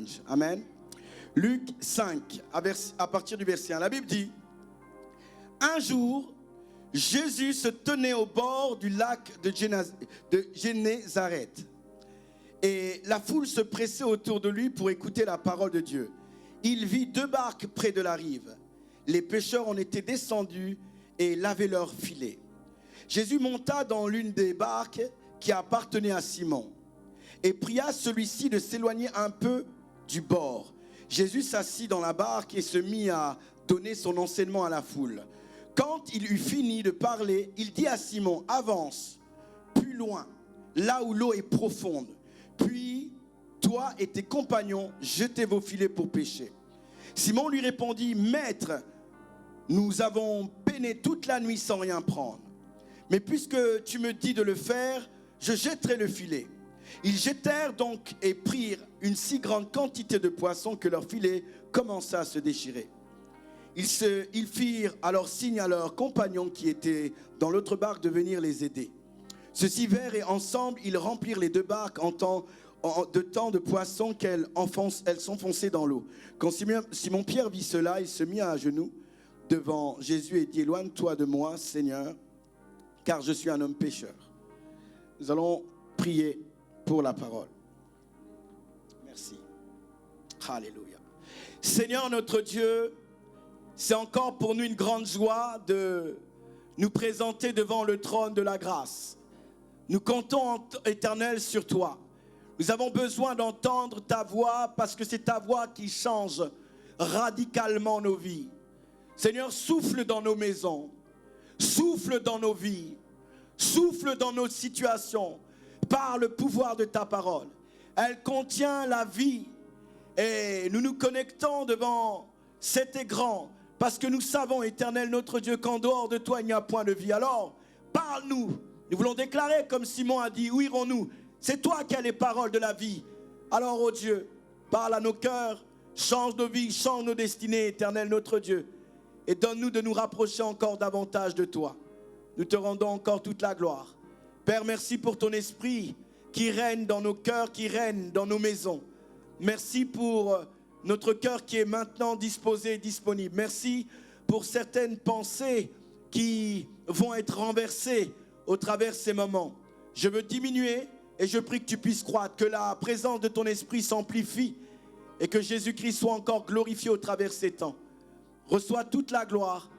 challenge. Amen. Luc 5, à partir du verset 1, la Bible dit: un jour, Jésus se tenait au bord du lac de Génézareth. Et la foule se pressait autour de lui pour écouter la parole de Dieu. Il vit 2 barques près de la rive. Les pêcheurs en étaient descendus et lavaient leurs filets. Jésus monta dans l'une des barques qui appartenait à Simon et pria celui-ci de s'éloigner un peu du bord. Jésus s'assit dans la barque et se mit à donner son enseignement à la foule. Quand il eut fini de parler, il dit à Simon: avance plus loin, là où l'eau est profonde. Puis, toi et tes compagnons, jetez vos filets pour pêcher. Simon lui répondit: Maître, nous avons peiné toute la nuit sans rien prendre. Mais puisque tu me dis de le faire, je jetterai le filet. Ils jetèrent donc et prirent une si grande quantité de poissons que leur filet commença à se déchirer. Ils firent alors signe à leurs compagnons qui étaient dans l'autre barque de venir les aider. Ceux-ci vinrent et ensemble, ils remplirent les 2 barques en tant de poissons qu'elles s'enfonçaient dans l'eau. Quand Simon-Pierre vit cela, il se mit à genoux devant Jésus et dit: éloigne-toi de moi, Seigneur, car je suis un homme pécheur. Nous allons prier pour la parole. Merci. Alléluia. Seigneur notre Dieu, c'est encore pour nous une grande joie de nous présenter devant le trône de la grâce. Nous comptons, Éternel, sur toi. Nous avons besoin d'entendre ta voix parce que c'est ta voix qui change radicalement nos vies. Seigneur, souffle dans nos maisons, souffle dans nos vies, souffle dans nos situations par le pouvoir de ta parole. Elle contient la vie et nous nous connectons devant cet écran parce que nous savons, Éternel notre Dieu, qu'en dehors de toi il n'y a point de vie. Alors, parle-nous. Nous voulons déclarer comme Simon a dit: où irons-nous? C'est toi qui as les paroles de la vie. Alors, ô Dieu, parle à nos cœurs, change nos vies, change nos destinées, Éternel notre Dieu. Et donne-nous de nous rapprocher encore davantage de toi. Nous te rendons encore toute la gloire. Père, merci pour ton esprit qui règne dans nos cœurs, qui règne dans nos maisons. Merci pour notre cœur qui est maintenant disposé et disponible. Merci pour certaines pensées qui vont être renversées au travers de ces moments. Je veux diminuer et je prie que tu puisses croître, que la présence de ton esprit s'amplifie et que Jésus-Christ soit encore glorifié au travers de ces temps. Reçois toute la gloire.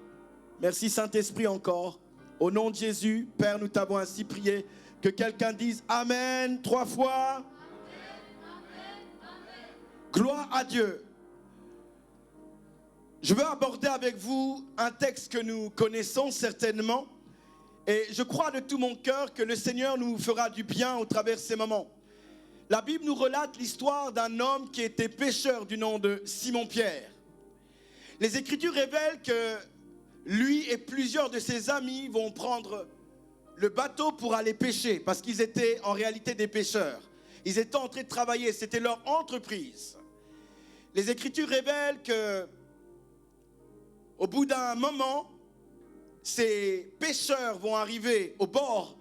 Merci Saint-Esprit encore. Au nom de Jésus, Père, nous t'avons ainsi prié. Que quelqu'un dise Amen 3 fois. Amen, amen, amen. Gloire à Dieu. Je veux aborder avec vous un texte que nous connaissons certainement. Et je crois de tout mon cœur que le Seigneur nous fera du bien au travers de ces moments. La Bible nous relate l'histoire d'un homme qui était pêcheur du nom de Simon-Pierre. Les Écritures révèlent que lui et plusieurs de ses amis vont prendre le bateau pour aller pêcher parce qu'ils étaient en réalité des pêcheurs. Ils étaient en train de travailler, c'était leur entreprise. Les Écritures révèlent que au bout d'un moment, ces pêcheurs vont arriver au bord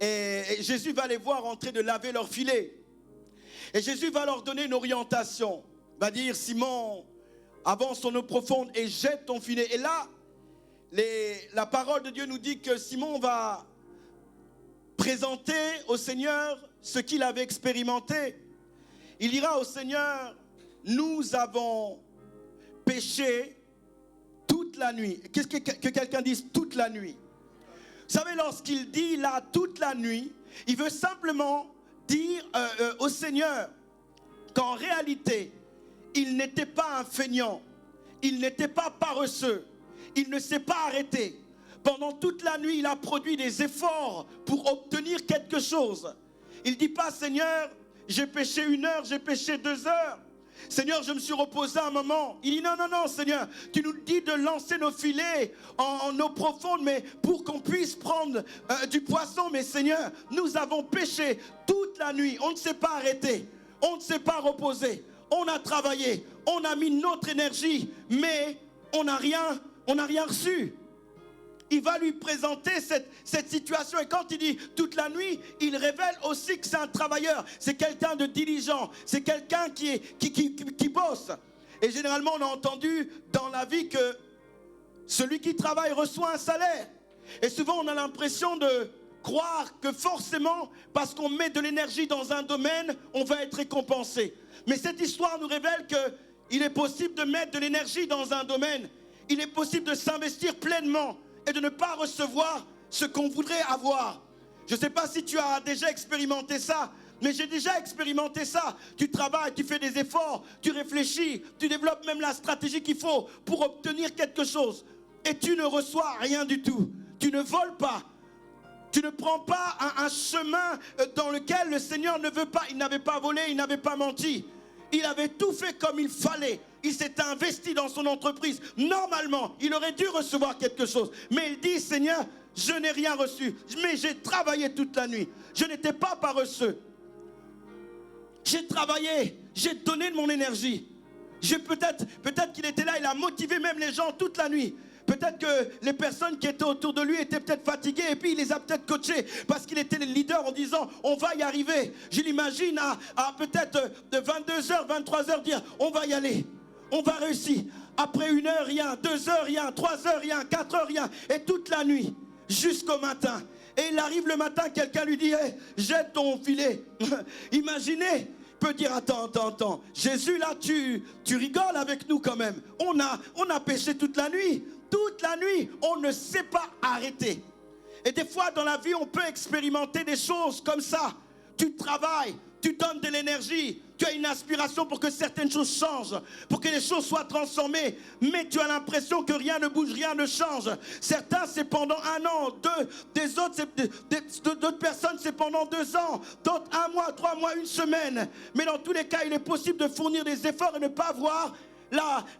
et Jésus va les voir en train de laver leurs filets. Et Jésus va leur donner une orientation. Il va dire: Simon, avance en eau profonde et jette ton filet. Et là, la parole de Dieu nous dit que Simon va présenter au Seigneur ce qu'il avait expérimenté. Il dira au Seigneur: nous avons péché toute la nuit. Qu'est-ce que quelqu'un dise toute la nuit? Vous savez, lorsqu'il dit là toute la nuit, il veut simplement dire au Seigneur qu'en réalité, il n'était pas un feignant, il n'était pas paresseux, il ne s'est pas arrêté. Pendant toute la nuit, il a produit des efforts pour obtenir quelque chose. Il ne dit pas: Seigneur, j'ai péché 1 heure, j'ai péché 2 heures. Seigneur, je me suis reposé un moment. Il dit: non, non, non, Seigneur, tu nous dis de lancer nos filets en eau profonde, mais pour qu'on puisse prendre du poisson. Mais Seigneur, nous avons péché toute la nuit. On ne s'est pas arrêté, on ne s'est pas reposé. On a travaillé, on a mis notre énergie, mais on n'a rien reçu. il va lui présenter cette situation. Et quand il dit toute la nuit, il révèle aussi que c'est un travailleur. C'est quelqu'un de diligent. C'est quelqu'un qui bosse. Et généralement, on a entendu dans la vie que celui qui travaille reçoit un salaire. Et souvent, on a l'impression de croire que forcément, parce qu'on met de l'énergie dans un domaine, on va être récompensé. Mais cette histoire nous révèle qu'il est possible de mettre de l'énergie dans un domaine. Il est possible de s'investir pleinement et de ne pas recevoir ce qu'on voudrait avoir. Je ne sais pas si tu as déjà expérimenté ça, mais j'ai déjà expérimenté ça. Tu travailles, tu fais des efforts, tu réfléchis, tu développes même la stratégie qu'il faut pour obtenir quelque chose. Et tu ne reçois rien du tout. Tu ne voles pas. Tu ne prends pas un chemin dans lequel le Seigneur ne veut pas. Il n'avait pas volé, il n'avait pas menti. Il avait tout fait comme il fallait. Il s'est investi dans son entreprise. Normalement, il aurait dû recevoir quelque chose. Mais il dit, Seigneur, je n'ai rien reçu. Mais j'ai travaillé toute la nuit. Je n'étais pas paresseux. J'ai travaillé. J'ai donné de mon énergie. Peut-être qu'il était là, il a motivé même les gens toute la nuit. Peut-être que les personnes qui étaient autour de lui étaient peut-être fatiguées et puis il les a peut-être coachés parce qu'il était le leader en disant on va y arriver. Je l'imagine à peut-être de 22h, 23h dire on va y aller, on va réussir. Après 1h rien, 2h rien, 3h rien, 4h rien et toute la nuit jusqu'au matin. Et il arrive le matin, quelqu'un lui dit hey, jette ton filet. Imaginez. Peut dire attends, Jésus là tu rigoles avec nous quand même. On a péché toute la nuit, on ne sait pas arrêter. Et des fois dans la vie on peut expérimenter des choses comme ça. Tu travailles, tu donnes de l'énergie, tu as une aspiration pour que certaines choses changent, pour que les choses soient transformées, mais tu as l'impression que rien ne bouge, rien ne change. Certains c'est pendant 1 an, d'autres personnes c'est pendant 2 ans, d'autres 1 mois, 3 mois, 1 semaine. Mais dans tous les cas, il est possible de fournir des efforts et ne pas voir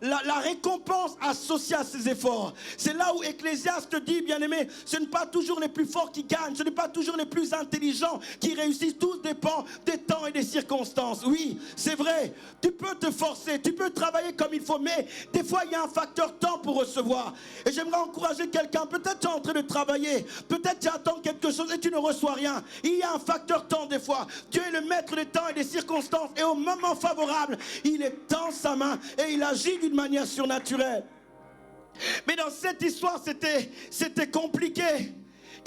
la récompense associée à ces efforts. C'est là où Ecclésiaste dit, bien-aimé, ce n'est pas toujours les plus forts qui gagnent, ce n'est pas toujours les plus intelligents qui réussissent, tout dépend des temps et des circonstances. Oui, c'est vrai, tu peux te forcer, tu peux travailler comme il faut, mais des fois il y a un facteur temps pour recevoir. Et j'aimerais encourager quelqu'un, peut-être tu es en train de travailler, peut-être tu attends quelque chose et tu ne reçois rien. Il y a un facteur temps des fois. Dieu est le maître des temps et des circonstances et au moment favorable, il étend sa main et il agit d'une manière surnaturelle. Mais dans cette histoire, c'était compliqué.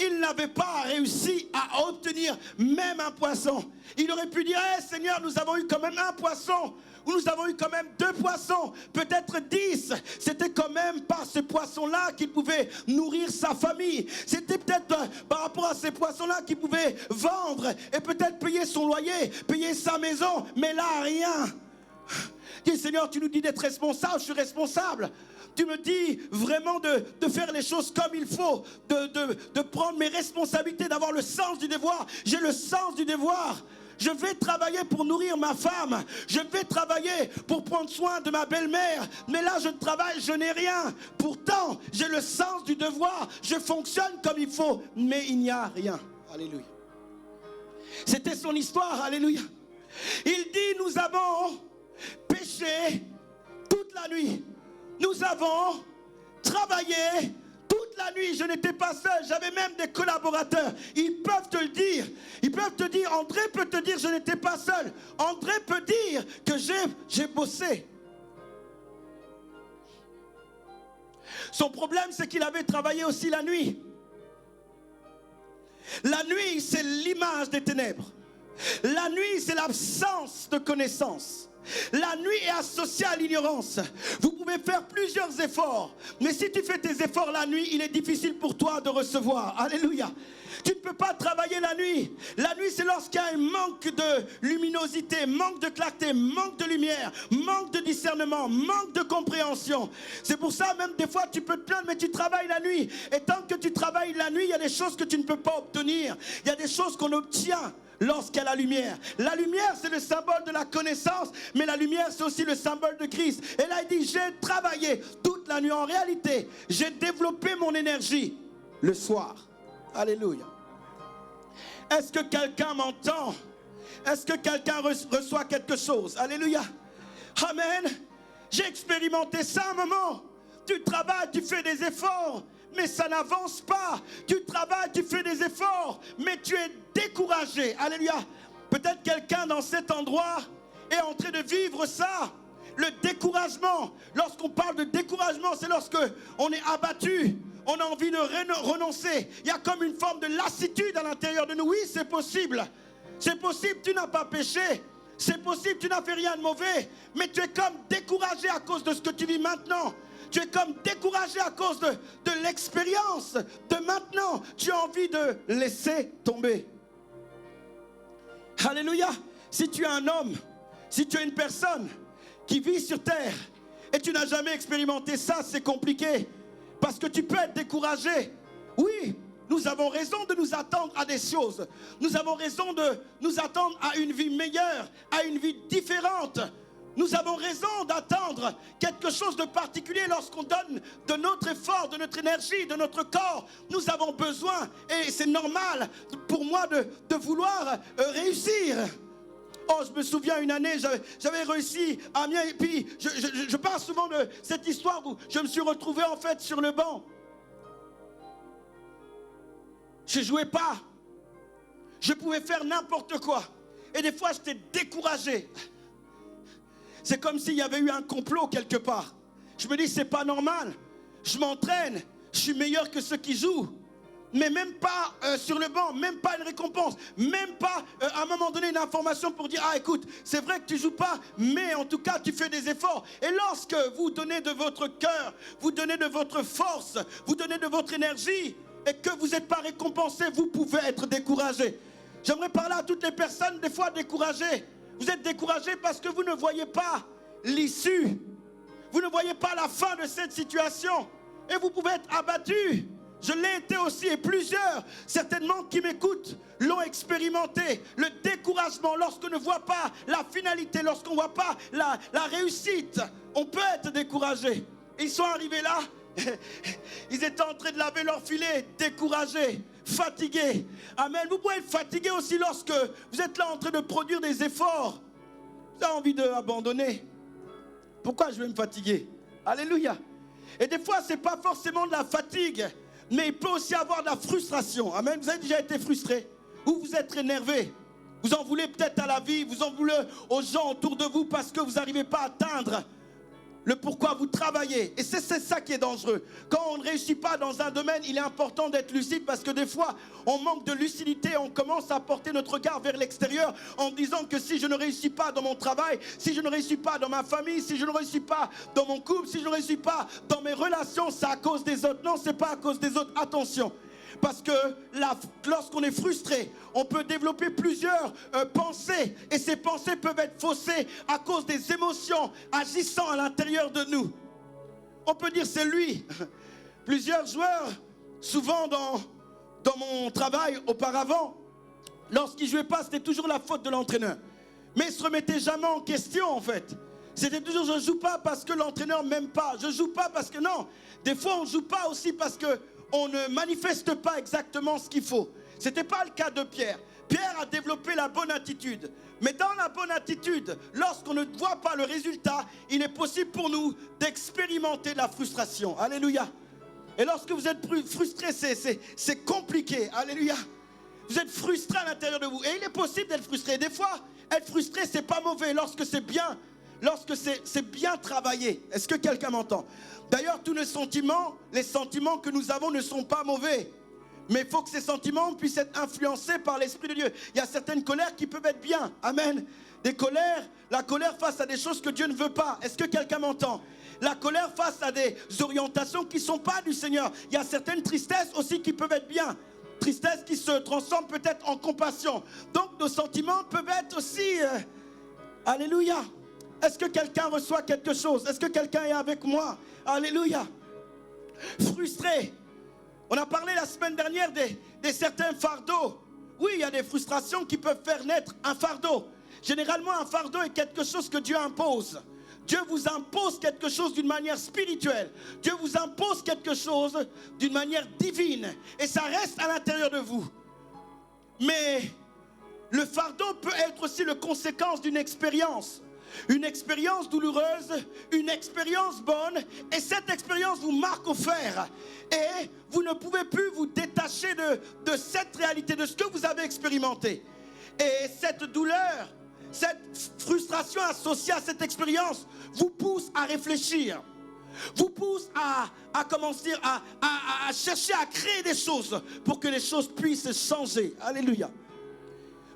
Il n'avait pas réussi à obtenir même un poisson. Il aurait pu dire, hey, Seigneur, nous avons eu quand même 1 poisson. Ou nous avons eu quand même 2 poissons, peut-être 10. C'était quand même par ce poisson-là qu'il pouvait nourrir sa famille. C'était peut-être par rapport à ces poissons-là qu'il pouvait vendre et peut-être payer son loyer, payer sa maison. Mais là, rien. Dis, Seigneur, tu nous dis d'être responsable, je suis responsable. Tu me dis vraiment de faire les choses comme il faut, de prendre mes responsabilités, d'avoir le sens du devoir. J'ai le sens du devoir. Je vais travailler pour nourrir ma femme. Je vais travailler pour prendre soin de ma belle-mère. Mais là, je travaille, je n'ai rien. Pourtant, j'ai le sens du devoir. Je fonctionne comme il faut. Mais il n'y a rien. Alléluia. C'était son histoire. Alléluia. Il dit, nous avons péché toute la nuit. Nous avons travaillé toute la nuit. Je n'étais pas seul. J'avais même des collaborateurs. Ils peuvent te le dire. Ils peuvent te dire, André peut te dire, je n'étais pas seul. André peut dire que j'ai bossé. Son problème, c'est qu'il avait travaillé aussi la nuit. La nuit, c'est l'image des ténèbres. La nuit, c'est l'absence de connaissance. La nuit est associée à l'ignorance. Vous pouvez faire plusieurs efforts, mais si tu fais tes efforts la nuit, il est difficile pour toi de recevoir. Alléluia. Tu ne peux pas travailler la nuit. La nuit, c'est lorsqu'il y a un manque de luminosité, manque de clarté, manque de lumière, manque de discernement, manque de compréhension. C'est pour ça, même des fois, tu peux te plaindre, mais tu travailles la nuit. Et tant que tu travailles la nuit, il y a des choses que tu ne peux pas obtenir. Il y a des choses qu'on obtient lorsqu'il y a la lumière. La lumière, c'est le symbole de la connaissance, mais la lumière, c'est aussi le symbole de Christ. Et là, il dit, j'ai travaillé toute la nuit. En réalité, j'ai développé mon énergie le soir. Alléluia. Est-ce que quelqu'un m'entend? Est-ce que quelqu'un reçoit quelque chose? Alléluia. Amen. J'ai expérimenté ça un moment. Tu travailles, tu fais des efforts, mais ça n'avance pas. Tu travailles, tu fais des efforts, mais tu es découragé. Alléluia. Peut-être quelqu'un dans cet endroit est en train de vivre ça. Le découragement. Lorsqu'on parle de découragement, c'est lorsque on est abattu. On a envie de renoncer. Il y a comme une forme de lassitude à l'intérieur de nous. Oui, c'est possible. C'est possible, tu n'as pas péché. C'est possible, tu n'as fait rien de mauvais. Mais tu es comme découragé à cause de ce que tu vis maintenant. Tu es comme découragé à cause de l'expérience de maintenant. Tu as envie de laisser tomber. Alléluia. Si tu es un homme, si tu es une personne qui vit sur terre et tu n'as jamais expérimenté ça, c'est compliqué. Parce que tu peux être découragé. Oui, nous avons raison de nous attendre à des choses. Nous avons raison de nous attendre à une vie meilleure, à une vie différente. Nous avons raison d'attendre quelque chose de particulier lorsqu'on donne de notre effort, de notre énergie, de notre corps. Nous avons besoin, et c'est normal pour moi de vouloir réussir. Oh, je me souviens une année, j'avais réussi à Amiens, et puis je parle souvent de cette histoire où je me suis retrouvé en fait sur le banc. Je ne jouais pas. Je pouvais faire n'importe quoi. Et des fois, j'étais découragé. C'est comme s'il y avait eu un complot quelque part. Je me dis, c'est pas normal. Je m'entraîne, je suis meilleur que ceux qui jouent. Mais même pas sur le banc, même pas une récompense, même pas à un moment donné une information pour dire, ah écoute, c'est vrai que tu joues pas, mais en tout cas tu fais des efforts. Et lorsque vous donnez de votre cœur, vous donnez de votre force, vous donnez de votre énergie, et que vous n'êtes pas récompensé, vous pouvez être découragé. J'aimerais parler à toutes les personnes des fois découragées. Vous êtes découragés parce que vous ne voyez pas l'issue. Vous ne voyez pas la fin de cette situation. Et vous pouvez être abattus. Je l'ai été aussi, et plusieurs, certainement qui m'écoutent, l'ont expérimenté. Le découragement, lorsqu'on ne voit pas la finalité, lorsqu'on ne voit pas la réussite, on peut être découragé. Ils sont arrivés là, ils étaient en train de laver leur filet, découragés, fatigués. Amen. Vous pouvez être fatigué aussi lorsque vous êtes là en train de produire des efforts. Vous avez envie d'abandonner. Pourquoi je vais me fatiguer? Alléluia. Et des fois, ce n'est pas forcément de la fatigue, mais il peut aussi avoir de la frustration. Amen. Vous avez déjà été frustré ou vous êtes énervé. Vous en voulez peut-être à la vie, vous en voulez aux gens autour de vous parce que vous n'arrivez pas à atteindre le pourquoi vous travaillez. Et c'est ça qui est dangereux. Quand on ne réussit pas dans un domaine, il est important d'être lucide parce que des fois, on manque de lucidité. On commence à porter notre regard vers l'extérieur en disant que si je ne réussis pas dans mon travail, si je ne réussis pas dans ma famille, si je ne réussis pas dans mon couple, si je ne réussis pas dans mes relations, c'est à cause des autres. Non, ce n'est pas à cause des autres. Attention. Parce que lorsqu'on est frustré, on peut développer plusieurs pensées. Et ces pensées peuvent être faussées à cause des émotions agissant à l'intérieur de nous. On peut dire c'est lui. Plusieurs joueurs, souvent dans mon travail auparavant, lorsqu'ils ne jouaient pas, c'était toujours la faute de l'entraîneur. Mais ils ne se remettaient jamais en question en fait. C'était toujours je ne joue pas parce que l'entraîneur ne m'aime pas. Je ne joue pas parce que non. Des fois on ne joue pas aussi parce que on ne manifeste pas exactement ce qu'il faut. Ce n'était pas le cas de Pierre. Pierre a développé la bonne attitude. Mais dans la bonne attitude, lorsqu'on ne voit pas le résultat, il est possible pour nous d'expérimenter la frustration. Alléluia. Et lorsque vous êtes frustré, c'est compliqué. Alléluia. Vous êtes frustré à l'intérieur de vous. Et il est possible d'être frustré. Des fois, être frustré, ce n'est pas mauvais lorsque c'est bien. Lorsque c'est bien travaillé. Est-ce que quelqu'un m'entend? D'ailleurs, tous les sentiments que nous avons ne sont pas mauvais. Mais il faut que ces sentiments puissent être influencés par l'Esprit de Dieu. Il y a certaines colères qui peuvent être bien. Amen. Des colères, la colère face à des choses que Dieu ne veut pas. Est-ce que quelqu'un m'entend? La colère face à des orientations qui ne sont pas du Seigneur. Il y a certaines tristesses aussi qui peuvent être bien. Tristesse qui se transforme peut-être en compassion. Donc nos sentiments peuvent être aussi... Alléluia. Est-ce que quelqu'un reçoit quelque chose? Est-ce que quelqu'un est avec moi? Alléluia. Frustré. On a parlé la semaine dernière des certains fardeaux. Oui, il y a des frustrations qui peuvent faire naître un fardeau. Généralement, un fardeau est quelque chose que Dieu impose. Dieu vous impose quelque chose d'une manière spirituelle. Dieu vous impose quelque chose d'une manière divine. Et ça reste à l'intérieur de vous. Mais le fardeau peut être aussi la conséquence d'une expérience. Une expérience douloureuse, une expérience bonne, et cette expérience vous marque au fer. Et vous ne pouvez plus vous détacher de cette réalité, de ce que vous avez expérimenté. Et cette douleur, cette frustration associée à cette expérience vous pousse à réfléchir, vous pousse à chercher à créer des choses pour que les choses puissent changer. Alléluia.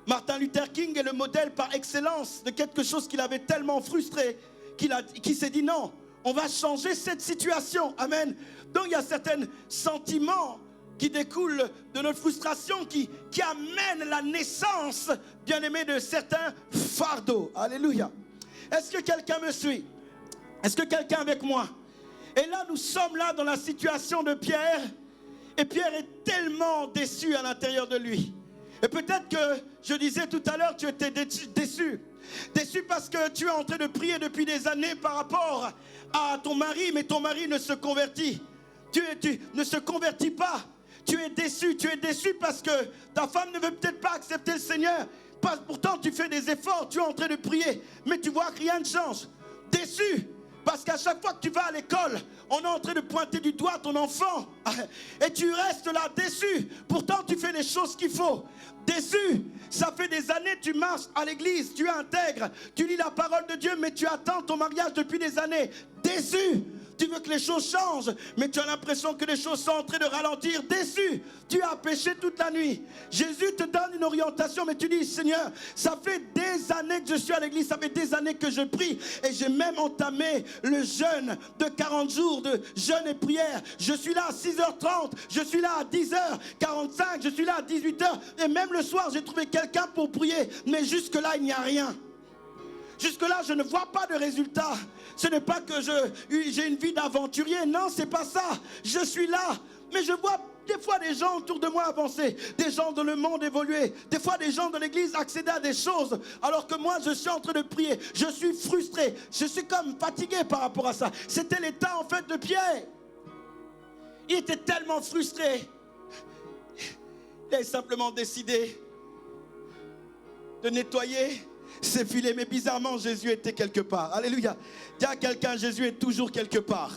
Martin Luther King est le modèle par excellence de quelque chose qu'il avait tellement frustré qu'il s'est dit non, on va changer cette situation. Amen. Donc il y a certains sentiments qui découlent de notre frustration qui amènent la naissance, bien aimé, de certains fardeaux. Alléluia. Est-ce que quelqu'un me suit? Est-ce que quelqu'un est avec moi? Et là, nous sommes là dans la situation de Pierre. Et Pierre est tellement déçu à l'intérieur de lui. Et peut-être que, je disais tout à l'heure, tu étais déçu. Déçu parce que tu es en train de prier depuis des années par rapport à ton mari, mais ton mari ne se convertit. Tu ne se convertit pas. Tu es déçu parce que ta femme ne veut peut-être pas accepter le Seigneur. Pourtant, tu fais des efforts, tu es en train de prier, mais tu vois que rien ne change. Déçu. Parce qu'à chaque fois que tu vas à l'école, on est en train de pointer du doigt ton enfant. Et tu restes là déçu. Pourtant, tu fais les choses qu'il faut. Déçu. Ça fait des années que tu marches à l'église, tu intègres, tu lis la parole de Dieu, mais tu attends ton mariage depuis des années. Déçu. Tu veux que les choses changent, mais tu as l'impression que les choses sont en train de ralentir. Déçu, tu as péché toute la nuit. Jésus te donne une orientation, mais tu dis, Seigneur, ça fait des années que je suis à l'église, ça fait des années que je prie, et j'ai même entamé le jeûne de 40 jours de jeûne et prière. Je suis là à 6h30, je suis là à 10h45, je suis là à 18h, et même le soir, j'ai trouvé quelqu'un pour prier, mais jusque-là, il n'y a rien. Jusque-là, je ne vois pas de résultat. Ce n'est pas que j'ai une vie d'aventurier. Non, c'est pas ça. Je suis là. Mais je vois des fois des gens autour de moi avancer. Des gens dans le monde évoluer. Des fois des gens dans l'église accéder à des choses. Alors que moi, je suis en train de prier. Je suis frustré. Je suis comme fatigué par rapport à ça. C'était l'état en fait de Pierre. Il était tellement frustré. Il a simplement décidé de nettoyer ses filets, mais bizarrement Jésus était quelque part. Alléluia. Dis à quelqu'un, Jésus est toujours quelque part.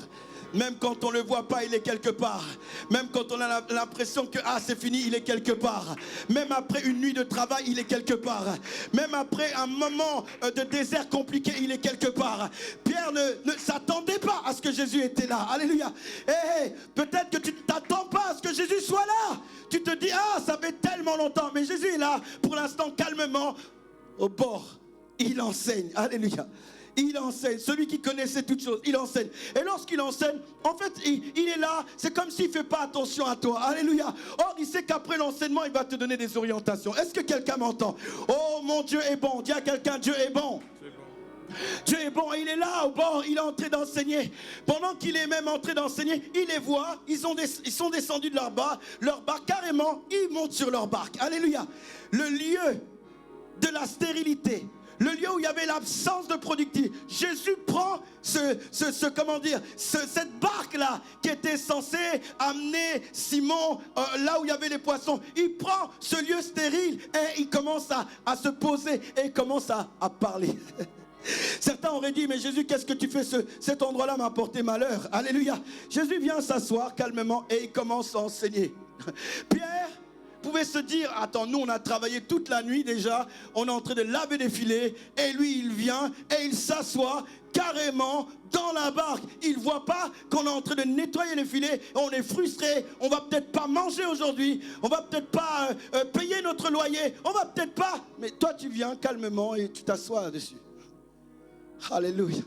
Même quand on ne le voit pas, il est quelque part. Même quand on a l'impression que c'est fini, il est quelque part. Même après une nuit de travail, il est quelque part. Même après un moment de désert compliqué, il est quelque part. Pierre ne s'attendait pas à ce que Jésus était là. Alléluia. Peut-être que tu ne t'attends pas à ce que Jésus soit là. Tu te dis, ça fait tellement longtemps. Mais Jésus est là, pour l'instant, calmement, au bord. Il enseigne. Alléluia. Il enseigne. Celui qui connaissait toutes choses, il enseigne. Et lorsqu'il enseigne, en fait, il est là. C'est comme s'il ne fait pas attention à toi. Alléluia. Or, il sait qu'après l'enseignement, il va te donner des orientations. Est-ce que quelqu'un m'entend? Oh, mon Dieu est bon. Dis à quelqu'un, Dieu est bon. Dieu est bon, il est là au bord, il est en train d'enseigner. Pendant qu'il est même en train d'enseigner, il les voit, ils sont descendus de leur barque, carrément, ils montent sur leur barque. Alléluia. Le lieu de la stérilité, le lieu où il y avait l'absence de productivité. Jésus prend cette barque-là qui était censée amener Simon là où il y avait les poissons. Il prend ce lieu stérile et il commence à se poser et il commence à parler. Certains auraient dit, mais Jésus, qu'est-ce que tu fais? Cet endroit-là m'a apporté malheur. Alléluia. Jésus vient s'asseoir calmement et il commence à enseigner. Pierre pouvait se dire, attends, nous on a travaillé toute la nuit déjà, on est en train de laver des filets, et lui il vient et il s'assoit carrément dans la barque. Il ne voit pas qu'on est en train de nettoyer les filets, on est frustré, on va peut-être pas manger aujourd'hui, on va peut-être pas payer notre loyer, on va peut-être pas, mais toi tu viens calmement et tu t'assois là-dessus. Alléluia.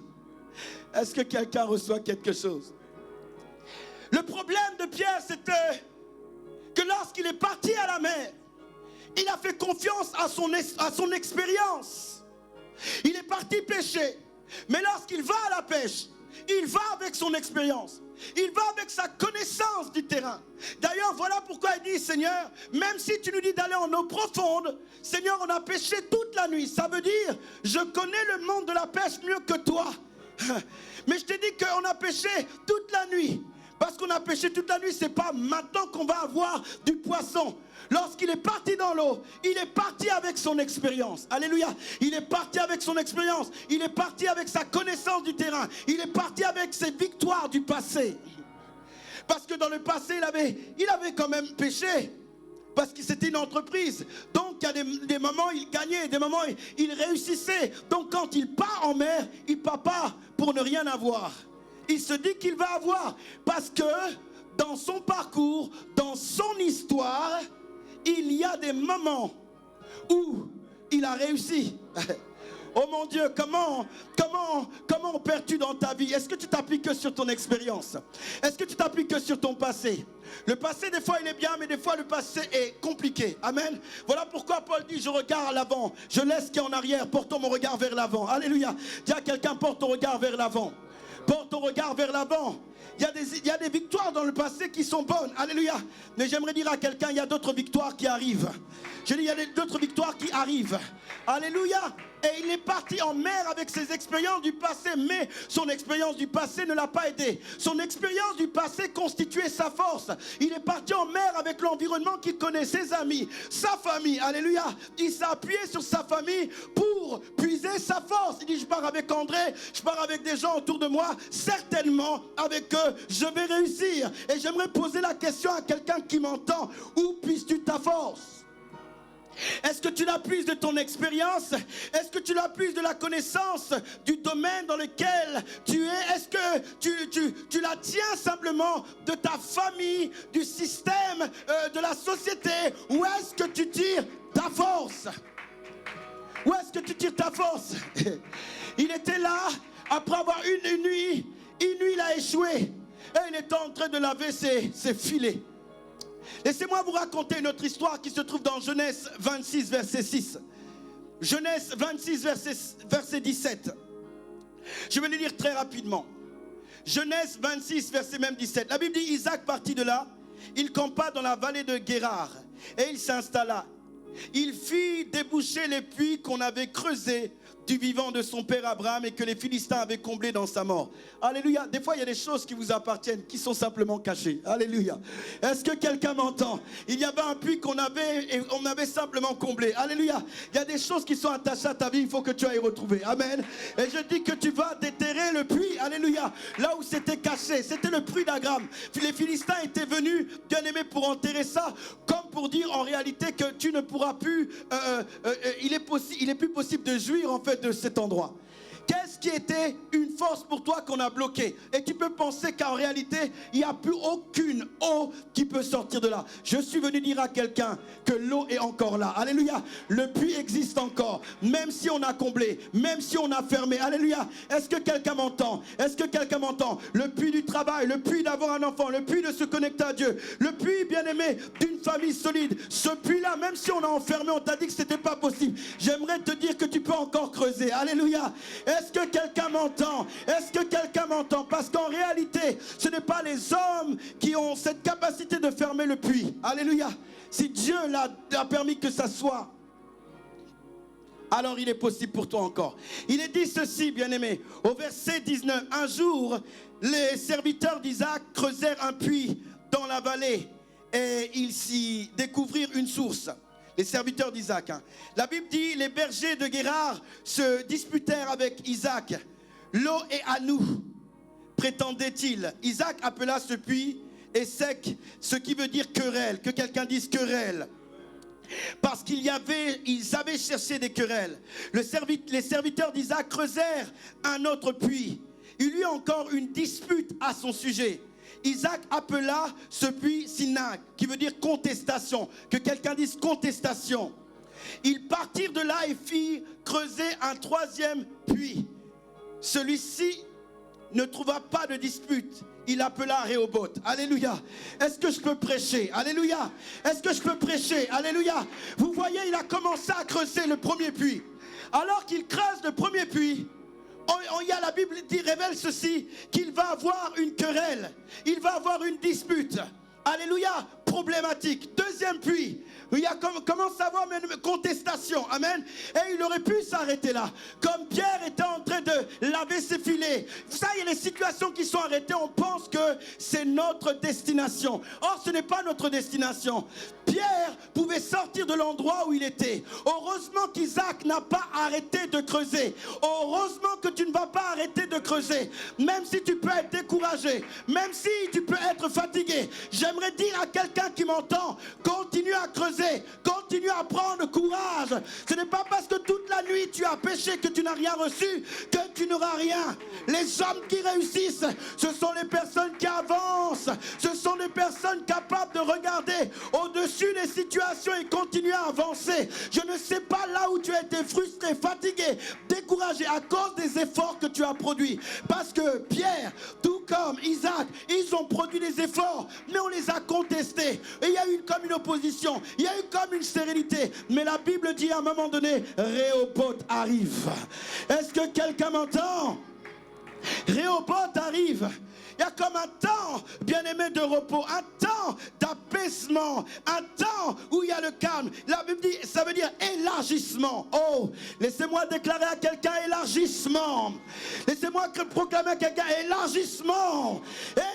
Est-ce que quelqu'un reçoit quelque chose? Le problème de Pierre, c'était que lorsqu'il est parti à la mer, il a fait confiance à son expérience. Il est parti pêcher. Mais lorsqu'il va à la pêche, il va avec son expérience. Il va avec sa connaissance du terrain. D'ailleurs, voilà pourquoi il dit, Seigneur, même si tu nous dis d'aller en eau profonde, Seigneur, on a pêché toute la nuit. Ça veut dire, je connais le monde de la pêche mieux que toi. Mais je t'ai dit qu'on a pêché toute la nuit. Parce qu'on a pêché toute la nuit, c'est pas maintenant qu'on va avoir du poisson. Lorsqu'il est parti dans l'eau, il est parti avec son expérience. Alléluia. Il est parti avec son expérience. Il est parti avec sa connaissance du terrain. Il est parti avec ses victoires du passé. Parce que dans le passé, il avait quand même pêché. Parce que c'était une entreprise. Donc il y a des moments il gagnait, des moments il réussissait. Donc quand il part en mer, il part pas pour ne rien avoir. Il se dit qu'il va avoir. Parce que dans son parcours, dans son histoire, il y a des moments où il a réussi. Oh mon Dieu, comment opères-tu dans ta vie? Est-ce que tu t'appuies que sur ton expérience? Est-ce que tu t'appuies que sur ton passé? Le passé, des fois, il est bien, mais des fois, le passé est compliqué. Amen. Voilà pourquoi Paul dit, je regarde à l'avant, je laisse ce qui est en arrière, portons mon regard vers l'avant. Alléluia. Dis à quelqu'un, porte ton regard vers l'avant. Porte ton regard vers l'avant. Il y a des victoires dans le passé qui sont bonnes. Alléluia. Mais j'aimerais dire à quelqu'un, il y a d'autres victoires qui arrivent. Je dis, il y a d'autres victoires qui arrivent. Alléluia. Et il est parti en mer avec ses expériences du passé. Mais son expérience du passé ne l'a pas aidé. Son expérience du passé constituait sa force. Il est parti en mer avec l'environnement qu'il connaît, ses amis, sa famille. Alléluia. Il s'est appuyé sur sa famille pour puiser sa force. Il dit, je pars avec André, je pars avec des gens autour de moi. Certainement, avec eux, je vais réussir. Et j'aimerais poser la question à quelqu'un qui m'entend. Où puisses-tu ta force? Est-ce que tu la puises de ton expérience? Est-ce que tu la puises de la connaissance du domaine dans lequel tu es? Est-ce que tu la tiens simplement de ta famille, du système, de la société? Ou est-ce que tu tires ta force? Où est-ce que tu tires ta force? Il était là, après avoir une nuit, il a échoué. Et il était en train de laver ses filets. Laissez-moi vous raconter une autre histoire qui se trouve dans Genèse 26, verset 6. Genèse 26, verset 17. Je vais le lire très rapidement. Genèse 26, verset même 17. La Bible dit, Isaac partit de là, il campa dans la vallée de Guérar et il s'installa. Il fit déboucher les puits qu'on avait creusés du vivant de son père Abraham et que les Philistins avaient comblé dans sa mort. Alléluia. Des fois, il y a des choses qui vous appartiennent, qui sont simplement cachées. Alléluia. Est-ce que quelqu'un m'entend? Il y avait un puits qu'on avait et on avait simplement comblé. Alléluia. Il y a des choses qui sont attachées à ta vie, il faut que tu ailles retrouver. Amen. Et je dis que tu vas déterrer le puits. Alléluia. Là où c'était caché, c'était le puits d'Abraham. Les Philistins étaient venus, bien aimés, pour enterrer ça, comme pour dire en réalité que tu ne pourras plus, il est plus possible de jouir en fait de cet endroit. Qu'est-ce qui était une force pour toi qu'on a bloqué? Et tu peux penser qu'en réalité, il n'y a plus aucune eau qui peut sortir de là. Je suis venu dire à quelqu'un que l'eau est encore là. Alléluia. Le puits existe encore. Même si on a comblé, même si on a fermé. Alléluia. Est-ce que quelqu'un m'entend? Est-ce que quelqu'un m'entend? Le puits du travail, le puits d'avoir un enfant, le puits de se connecter à Dieu, le puits, bien aimé, d'une famille solide. Ce puits-là, même si on a enfermé, on t'a dit que ce n'était pas possible. J'aimerais te dire que tu peux encore creuser. Alléluia. Est-ce que quelqu'un m'entend? Est-ce que quelqu'un m'entend? Parce qu'en réalité, ce n'est pas les hommes qui ont cette capacité de fermer le puits. Alléluia. Si Dieu l'a permis que ça soit, alors il est possible pour toi encore. Il est dit ceci, bien-aimé, au verset 19. Un jour, les serviteurs d'Isaac creusèrent un puits dans la vallée et ils s'y découvrirent une source. Les serviteurs d'Isaac. La Bible dit, les bergers de Guérar se disputèrent avec Isaac. L'eau est à nous, prétendait-il. Isaac appela ce puits Essek, ce qui veut dire querelle. Que quelqu'un dise querelle. Parce ils avaient cherché des querelles. Les serviteurs d'Isaac creusèrent un autre puits. Il y eut encore une dispute à son sujet. Isaac appela ce puits Sinag, qui veut dire contestation. Que quelqu'un dise contestation. Ils partirent de là et firent creuser un troisième puits. Celui-ci ne trouva pas de dispute. Il appela Rehoboth. Alléluia. Est-ce que je peux prêcher? Alléluia. Est-ce que je peux prêcher? Alléluia. Vous voyez, il a commencé à creuser le premier puits. Alors qu'il creuse le premier puits, la Bible révèle ceci, qu'il va avoir une querelle, il va avoir une dispute. Alléluia. problématique. Deuxième puits, il y a commence à avoir une contestation. Amen. Et il aurait pu s'arrêter là. Comme Pierre était en train de laver ses filets. Ça, il y a des situations qui sont arrêtées. On pense que c'est notre destination. Or, ce n'est pas notre destination. Pierre pouvait sortir de l'endroit où il était. Heureusement qu'Isaac n'a pas arrêté de creuser. Heureusement que tu ne vas pas arrêter de creuser. Même si tu peux être découragé, même si tu peux être fatigué, j'aimerais dire à quelqu'un qui m'entend, continue à creuser, continue à prendre courage. Ce n'est pas parce que toute la nuit tu as péché que tu n'as rien reçu, que tu n'auras rien. Les hommes qui réussissent, ce sont les personnes qui avancent. Ce sont les personnes capables de regarder au-dessus des situations et continuer à avancer. Je ne sais pas là où tu as été frustré, fatigué, découragé à cause des efforts que tu as produits. Parce que Pierre, tout comme Isaac, ils ont produit des efforts, mais on les a contestés. Et il y a eu comme une opposition, il y a eu comme une stérilité. Mais la Bible dit à un moment donné, Rehoboth arrive. Est-ce que quelqu'un m'entend? Rehoboth arrive. Il y a comme un temps, bien-aimé, de repos, un temps d'apaisement, un temps où il y a le calme. La Bible dit, ça veut dire élargissement. Oh, laissez-moi déclarer à quelqu'un élargissement. Laissez-moi proclamer à quelqu'un élargissement.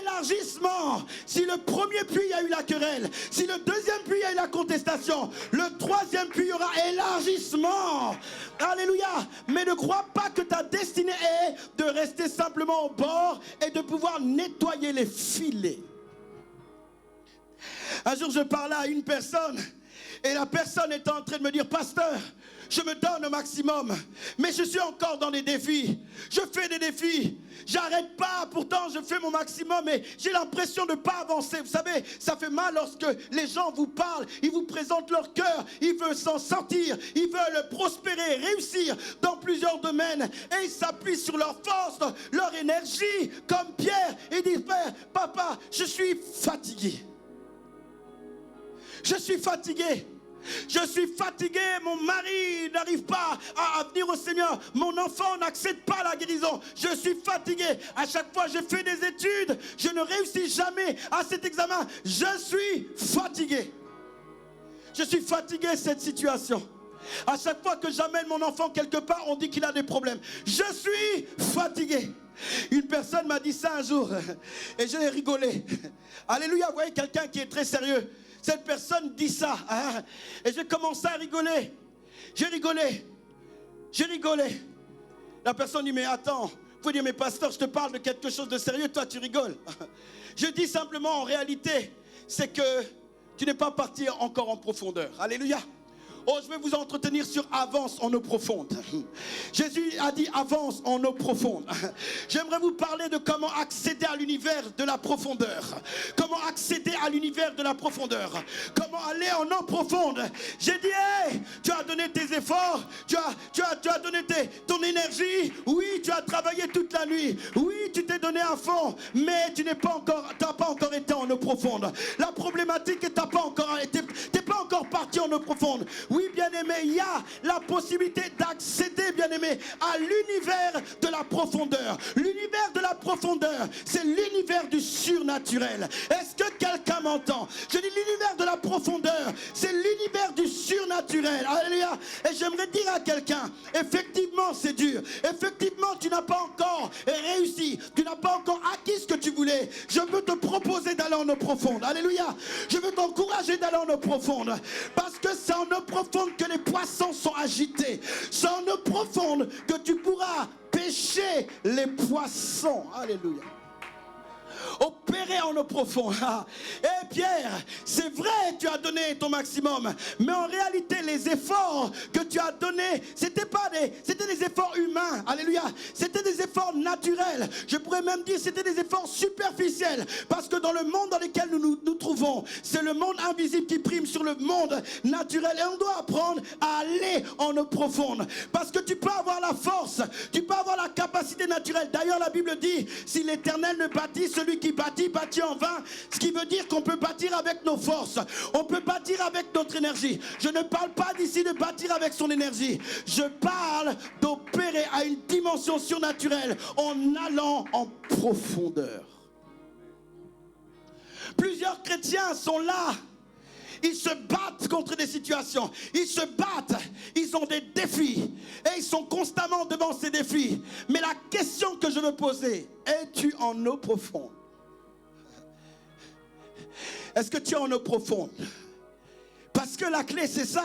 Élargissement. Si le premier puits, il y a eu la querelle. Si le deuxième puits, il y a eu la contestation. Le troisième puits, il y aura élargissement. Alléluia. Mais ne crois pas que ta destinée est de rester simplement au bord et de pouvoir nettoyer les filets. Un jour, je parlais à une personne et la personne était en train de me dire, pasteur, je me donne au maximum, mais je suis encore dans des défis. Je fais des défis, j'arrête pas, pourtant je fais mon maximum, mais j'ai l'impression de ne pas avancer. Vous savez, ça fait mal lorsque les gens vous parlent, ils vous présentent leur cœur, ils veulent s'en sortir, ils veulent prospérer, réussir dans plusieurs domaines, et ils s'appuient sur leur force, leur énergie, comme Pierre, et disent, papa, je suis fatigué. Je suis fatigué. Je suis fatigué, mon mari n'arrive pas à venir au Seigneur. Mon enfant n'accède pas à la guérison. Je suis fatigué. À chaque fois, je fais des études. Je ne réussis jamais à cet examen. Je suis fatigué. Je suis fatigué de cette situation. À chaque fois que j'amène mon enfant quelque part, on dit qu'il a des problèmes. Je suis fatigué. Une personne m'a dit ça un jour et j'ai rigolé. Alléluia, vous voyez quelqu'un qui est très sérieux. Cette personne dit ça, hein, et j'ai commencé à rigoler. J'ai rigolé. La personne dit, mais attends, il faut dire, mais pasteur, je te parle de quelque chose de sérieux, toi tu rigoles. Je dis simplement, en réalité, c'est que tu n'es pas parti encore en profondeur. Alléluia. Oh, je vais vous entretenir sur avance en eau profonde. Jésus a dit avance en eau profonde. J'aimerais vous parler de comment accéder à l'univers de la profondeur. Comment accéder à l'univers de la profondeur. Comment aller en eau profonde. J'ai dit, hey, tu as donné tes efforts. Tu as donné ton énergie. Oui, tu as travaillé toute la nuit. Oui, tu t'es donné à fond. Mais tu n'as pas encore été en eau profonde. La problématique est que t'es pas encore parti en eau profonde. Oui, bien-aimé, il y a la possibilité d'accéder, bien-aimé, à l'univers de la profondeur. L'univers de la profondeur, c'est l'univers du surnaturel. Est-ce que quelqu'un m'entend? Je dis l'univers de la profondeur, c'est l'univers du surnaturel. Alléluia. Et j'aimerais dire à quelqu'un, effectivement, c'est dur. Effectivement, tu n'as pas encore réussi. Tu n'as pas encore acquis ce que tu voulais. Je veux te proposer d'aller en eau profonde. Alléluia. Je veux t'encourager d'aller en eau profonde. Parce que c'est en eau profonde que les poissons sont agités. C'est en eau profonde que tu pourras pêcher les poissons. Alléluia. Opérer en eau profonde. Et Pierre, c'est vrai, tu as donné ton maximum, mais en réalité, les efforts que tu as donnés, c'était des efforts humains. Alléluia. C'était des efforts naturels. Je pourrais même dire c'était des efforts superficiels, parce que dans le monde dans lequel nous nous trouvons, c'est le monde invisible qui prime sur le monde naturel, et on doit apprendre à aller en eau profonde, parce que tu peux avoir la force, tu peux avoir la capacité naturelle. D'ailleurs, la Bible dit, si l'Éternel ne bâtit, celui qui bâtit en vain. Ce qui veut dire qu'on peut bâtir avec nos forces, on peut bâtir avec notre énergie. Je ne parle pas d'ici de bâtir avec son énergie, je parle d'opérer à une dimension surnaturelle en allant en profondeur. Plusieurs chrétiens sont là Ils se battent contre des situations. Ils se battent. Ils ont des défis. Et ils sont constamment devant ces défis. Mais la question que je veux poser, es-tu en eau profonde? Est-ce que tu es en eau profonde? Parce que la clé, c'est ça.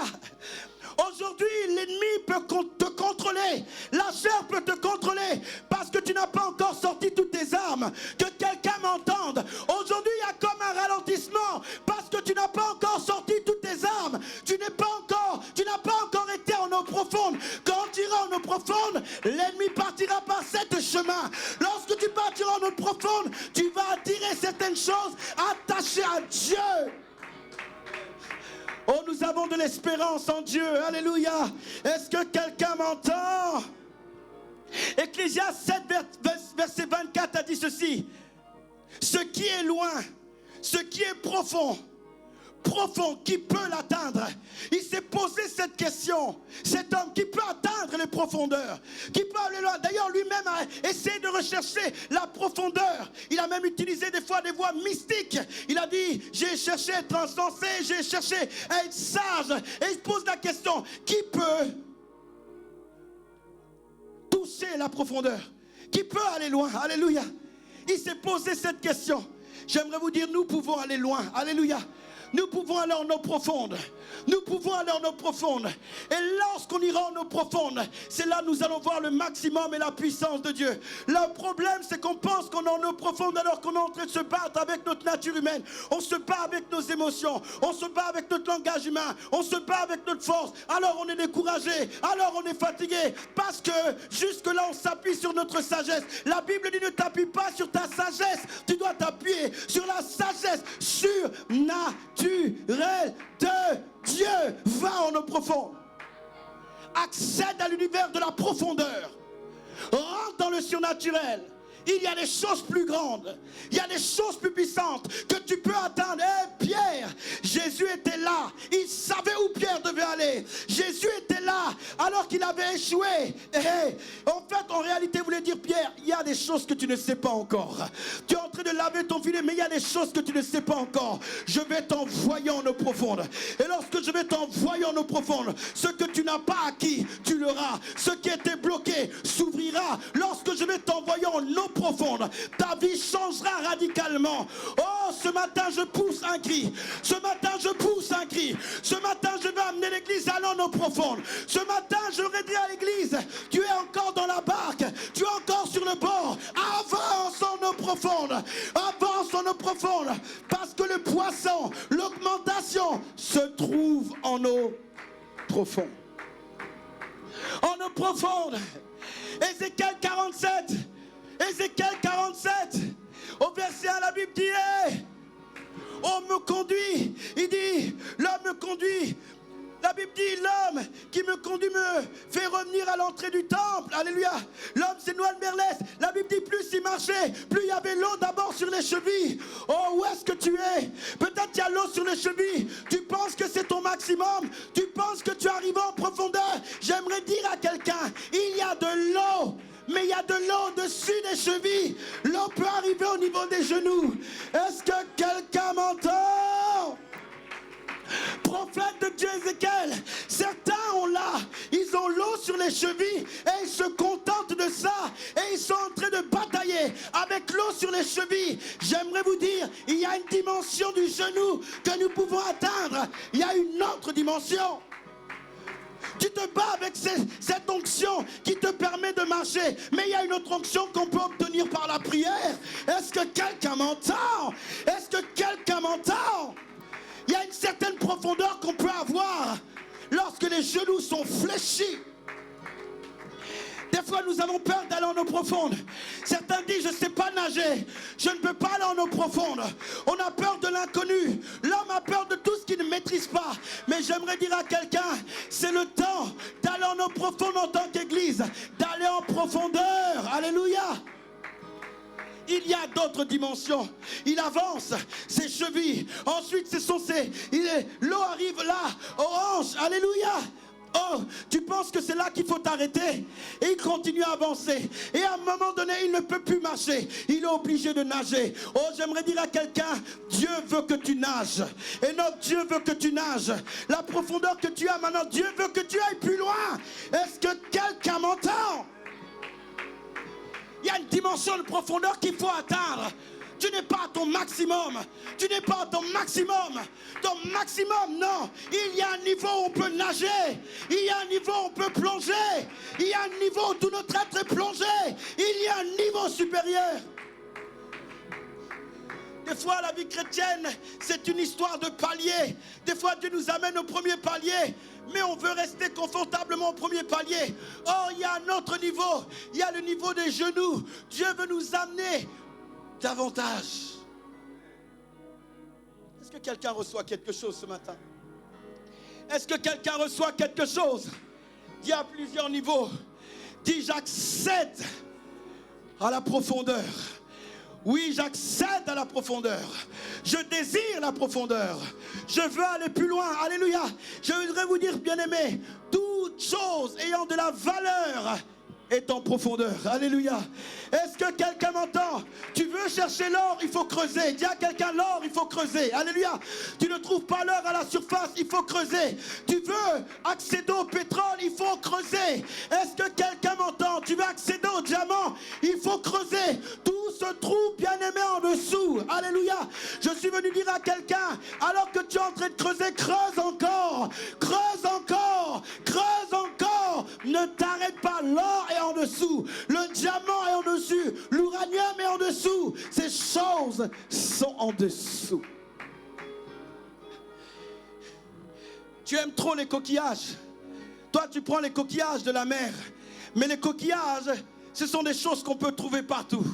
Aujourd'hui, l'ennemi peut te contrôler. La chair peut te contrôler parce que tu n'as pas encore sorti toutes tes armes. Que quelqu'un m'entende. Aujourd'hui, il y a comme un ralentissement parce que tu n'as pas encore sorti toutes tes armes. Tu n'as pas encore été en eau profonde. Quand tu iras en eau profonde, l'ennemi partira par cet chemin. Lorsque tu partiras en eau profonde, tu vas attirer certaines choses attachées à Dieu. Oh, nous avons de l'espérance en Dieu. Alléluia. Est-ce que quelqu'un m'entend? Ecclésiaste 7, verset 24 a dit ceci. Ce qui est loin, ce qui est profond, qui peut l'atteindre? Il s'est posé cette question. Cet homme qui peut atteindre les profondeurs, qui peut aller loin. D'ailleurs, lui-même a essayé de rechercher la profondeur. Il a même utilisé des fois des voies mystiques. Il a dit, j'ai cherché à être insensé, j'ai cherché à être sage. Et il pose la question, qui peut toucher la profondeur? Qui peut aller loin? Alléluia. Il s'est posé cette question. J'aimerais vous dire, nous pouvons aller loin. Alléluia. Nous pouvons aller en eau profonde. Nous pouvons aller en eau profonde. Et lorsqu'on ira en eau profonde, c'est là que nous allons voir le maximum et la puissance de Dieu. Le problème, c'est qu'on pense qu'on est en eau profonde alors qu'on est en train de se battre avec notre nature humaine. On se bat avec nos émotions. On se bat avec notre langage humain. On se bat avec notre force. Alors on est découragé. Alors on est fatigué. Parce que jusque-là, on s'appuie sur notre sagesse. La Bible dit ne t'appuie pas sur ta sagesse. Tu dois t'appuyer sur la sagesse surnaturelle de Dieu. Va en eau profonde. Accède à l'univers de la profondeur. Rentre dans le surnaturel. Il y a des choses plus grandes. Il y a des choses plus puissantes que tu peux atteindre. Pierre, Jésus était là. Il savait où Pierre devait aller. Jésus était là alors qu'il avait échoué. En fait, en réalité, voulait dire, Pierre, il y a des choses que tu ne sais pas encore. Tu es en train de laver ton filet, mais il y a des choses que tu ne sais pas encore. Je vais t'envoyer en eau profonde. Et lorsque je vais t'envoyer en eau profonde, ce que tu n'as pas acquis, tu l'auras. Ce qui était bloqué s'ouvrira. Lorsque je vais t'envoyer en eau profonde, ta vie changera radicalement. Oh, ce matin je pousse un cri. Ce matin je pousse un cri. Ce matin je vais amener l'église à l'eau profonde. Ce matin je voudrais dire à l'église, tu es encore dans la barque, tu es encore sur le bord. Avance en eau profonde. Avance en eau profonde. Parce que le poisson, l'augmentation se trouve en eau profonde. En eau profonde. Ézéchiel 47. Ézéchiel 47, au verset 1, la Bible dit, on me conduit. Il dit, l'homme me conduit. La Bible dit, l'homme qui me conduit me fait revenir à l'entrée du temple. Alléluia. L'homme, c'est Noël Merlès. La Bible dit, plus il marchait, plus il y avait l'eau d'abord sur les chevilles. Oh, où est-ce que tu es? Peut-être qu'il y a l'eau sur les chevilles. Tu penses que c'est ton maximum? Tu penses que tu arrives en profondeur? J'aimerais dire à quelqu'un, il y a de l'eau. Mais il y a de l'eau au-dessus des chevilles. L'eau peut arriver au niveau des genoux. Est-ce que quelqu'un m'entend? Prophète de Dieu Ézéchiel, certains ont là, ils ont l'eau sur les chevilles et ils se contentent de ça et ils sont en train de batailler avec l'eau sur les chevilles. J'aimerais vous dire, il y a une dimension du genou que nous pouvons atteindre. Il y a une autre dimension. Tu te bats avec cette onction qui te permet de marcher. Mais il y a une autre onction qu'on peut obtenir par la prière. Est-ce que quelqu'un m'entend? Est-ce que quelqu'un m'entend? Il y a une certaine profondeur qu'on peut avoir lorsque les genoux sont fléchis. Des fois, nous avons peur d'aller en eau profonde. Certains disent, je ne sais pas nager. Je ne peux pas aller en eau profonde. On a peur de l'inconnu. L'homme a peur de tout ce qu'il ne maîtrise pas. Mais j'aimerais dire à quelqu'un, c'est le temps d'aller en eau profonde en tant qu'église. D'aller en profondeur. Alléluia. Il y a d'autres dimensions. Il avance ses chevilles. Ensuite, l'eau arrive là, aux hanches. Alléluia. Oh, tu penses que c'est là qu'il faut t'arrêter? Et il continue à avancer. Et à un moment donné, il ne peut plus marcher. Il est obligé de nager. Oh, j'aimerais dire à quelqu'un, Dieu veut que tu nages. Et notre Dieu veut que tu nages. La profondeur que tu as maintenant, Dieu veut que tu ailles plus loin. Est-ce que quelqu'un m'entend? Il y a une dimension de profondeur qu'il faut atteindre. Tu n'es pas à ton maximum. Tu n'es pas à ton maximum. Ton maximum, non. Il y a un niveau où on peut nager. Il y a un niveau où on peut plonger. Il y a un niveau où tout notre être est plongé. Il y a un niveau supérieur. Des fois, la vie chrétienne, c'est une histoire de palier. Des fois, Dieu nous amène au premier palier, mais on veut rester confortablement au premier palier. Or, il y a un autre niveau. Il y a le niveau des genoux. Dieu veut nous amener davantage. Est-ce que quelqu'un reçoit quelque chose ce matin? Est-ce que quelqu'un reçoit quelque chose? Il y a plusieurs niveaux. Dis, j'accède à la profondeur. Oui, j'accède à la profondeur. Je désire la profondeur. Je veux aller plus loin. Alléluia. Je voudrais vous dire, bien-aimés, toute chose ayant de la valeur est en profondeur. Alléluia. Est-ce que quelqu'un m'entend? Tu veux chercher l'or, il faut creuser. Dis à quelqu'un, l'or, il faut creuser. Alléluia. Tu ne trouves pas l'or à la surface, il faut creuser. Tu veux accéder au pétrole, il faut creuser. Est-ce que quelqu'un m'entend? Tu veux accéder au diamant, il faut creuser. Tout se trouve, bien-aimé, en dessous. Alléluia. Je suis venu dire à quelqu'un, alors que tu es en train de creuser, creuse encore. Creuse encore. Creuse encore. Ne t'arrête pas. L'or est en dessous. Le diamant est en dessous. L'uranium est en dessous. Ces choses sont en dessous. Tu aimes trop les coquillages. Toi, tu prends les coquillages de la mer. Mais les coquillages, ce sont des choses qu'on peut trouver partout.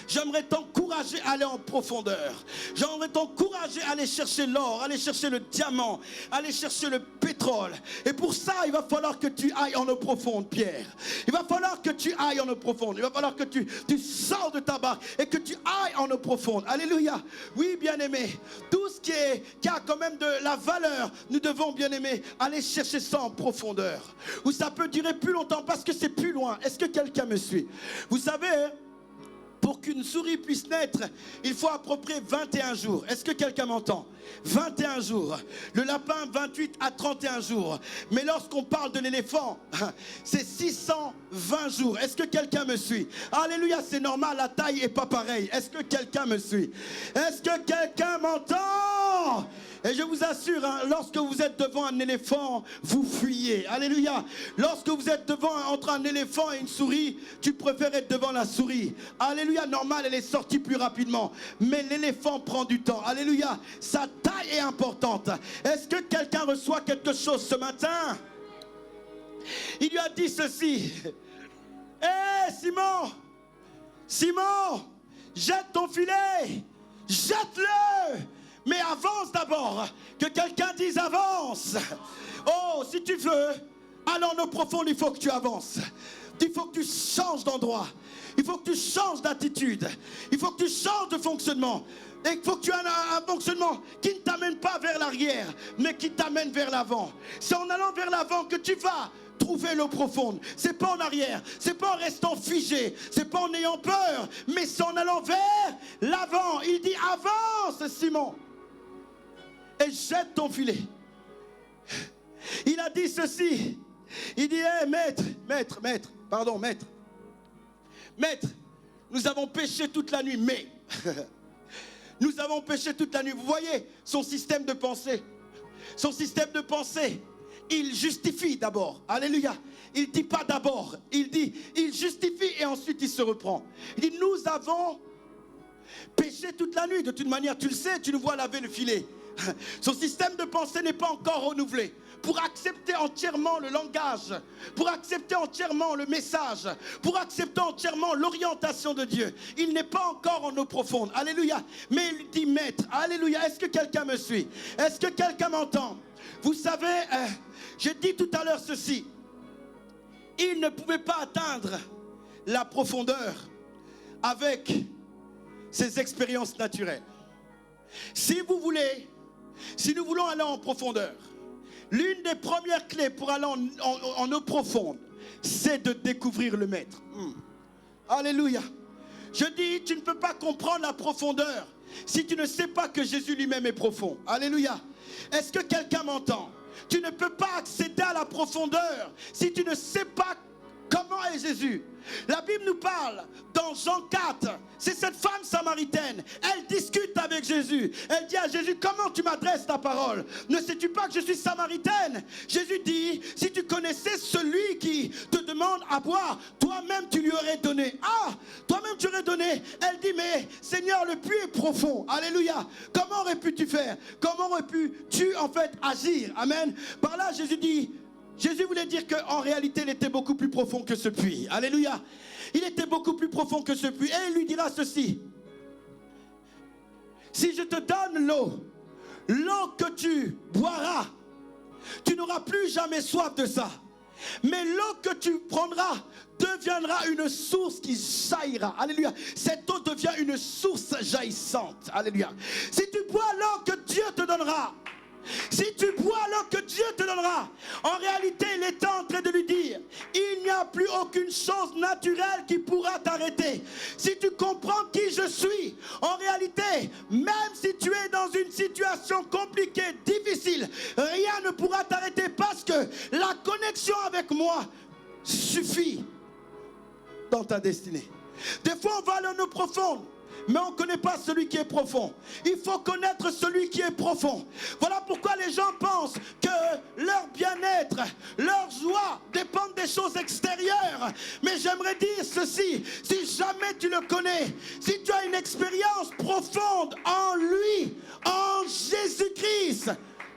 J'aimerais t'encourager à aller en profondeur. J'aimerais t'encourager à aller chercher l'or, aller chercher le diamant, aller chercher le pétrole. Et pour ça, il va falloir que tu ailles en eau profonde, Pierre. Il va falloir que tu ailles en eau profonde. Il va falloir que tu sors de ta barque et que tu ailles en eau profonde. Alléluia. Oui, bien-aimé, tout ce qui a quand même de la valeur, nous devons, bien-aimé, aller chercher ça en profondeur. Où ça peut durer plus longtemps parce que c'est plus loin. Est-ce que quelqu'un me suit? Vous savez, pour qu'une souris puisse naître, il faut à peu près 21 jours. Est-ce que quelqu'un m'entend? 21 jours. Le lapin, 28 à 31 jours. Mais lorsqu'on parle de l'éléphant, c'est 620 jours. Est-ce que quelqu'un me suit? Alléluia, c'est normal, la taille n'est pas pareille. Est-ce que quelqu'un me suit? Est-ce que quelqu'un m'entend? Et je vous assure, lorsque vous êtes devant un éléphant, vous fuyez. Alléluia. Lorsque vous êtes entre un éléphant et une souris, tu préfères être devant la souris. Alléluia. Normal, elle est sortie plus rapidement. Mais l'éléphant prend du temps. Alléluia. Sa taille est importante. Est-ce que quelqu'un reçoit quelque chose ce matin? Il lui a dit ceci. Hé, Simon! Simon! Jette ton filet! Jette-le! Mais avance d'abord. Que quelqu'un dise avance. Oh, si tu veux, aller en eau profonde, il faut que tu avances. Il faut que tu changes d'endroit. Il faut que tu changes d'attitude. Il faut que tu changes de fonctionnement. Et il faut que tu aies un fonctionnement qui ne t'amène pas vers l'arrière, mais qui t'amène vers l'avant. C'est en allant vers l'avant que tu vas trouver l'eau profonde. C'est pas en arrière, c'est pas en restant figé, c'est pas en ayant peur, mais c'est en allant vers l'avant. Il dit avance, Simon, et jette ton filet. Il a dit ceci. Il dit hey, maître, nous avons péché toute la nuit, mais nous avons péché toute la nuit. Vous voyez son système de pensée. Son système de pensée, il justifie d'abord. Alléluia. Il ne dit pas d'abord. Il dit, il justifie et ensuite il se reprend. Il dit, nous avons péché toute la nuit. De toute manière, tu le sais, tu nous vois laver le filet. Son système de pensée n'est pas encore renouvelé. Pour accepter entièrement le langage, pour accepter entièrement le message, pour accepter entièrement l'orientation de Dieu, il n'est pas encore en eau profonde. Alléluia. Mais il dit maître. Alléluia. Est-ce que quelqu'un me suit? Est-ce que quelqu'un m'entend? Vous savez, j'ai dit tout à l'heure ceci. Il ne pouvait pas atteindre la profondeur avec ses expériences naturelles. Si nous voulons aller en profondeur, l'une des premières clés pour aller en eau profonde, c'est de découvrir le Maître. Alléluia. Je dis, tu ne peux pas comprendre la profondeur si tu ne sais pas que Jésus lui-même est profond. Alléluia. Est-ce que quelqu'un m'entend? Tu ne peux pas accéder à la profondeur si tu ne sais pas comment est Jésus. La Bible nous parle dans Jean 4, c'est cette femme samaritaine, elle discute avec Jésus, elle dit à Jésus, comment tu m'adresses ta parole? Ne sais-tu pas que je suis samaritaine? Jésus dit, si tu connaissais celui qui te demande à boire, toi-même tu lui aurais donné. Ah, toi-même tu aurais donné. Elle dit, mais Seigneur, le puits est profond. Alléluia. Comment aurais-tu faire? Comment aurais-tu en fait agir? Amen. Par là Jésus dit, Jésus voulait dire qu'en réalité, il était beaucoup plus profond que ce puits. Alléluia. Il était beaucoup plus profond que ce puits. Et il lui dira ceci. Si je te donne l'eau que tu boiras, tu n'auras plus jamais soif de ça. Mais l'eau que tu prendras deviendra une source qui jaillira. Alléluia. Cette eau devient une source jaillissante. Alléluia. Si tu bois l'eau que Dieu te donnera, si tu bois l'eau que Dieu te donnera, en réalité, il est en train de lui dire, il n'y a plus aucune chose naturelle qui pourra t'arrêter. Si tu comprends qui je suis, en réalité, même si tu es dans une situation compliquée, difficile, rien ne pourra t'arrêter parce que la connexion avec moi suffit dans ta destinée. Des fois, on va aller en eau profonde, mais on ne connaît pas celui qui est profond. Il faut connaître celui qui est profond. Voilà pourquoi les gens pensent que leur bien-être, leur joie dépendent des choses extérieures. Mais j'aimerais dire ceci, si jamais tu le connais, si tu as une expérience profonde en lui, en Jésus-Christ,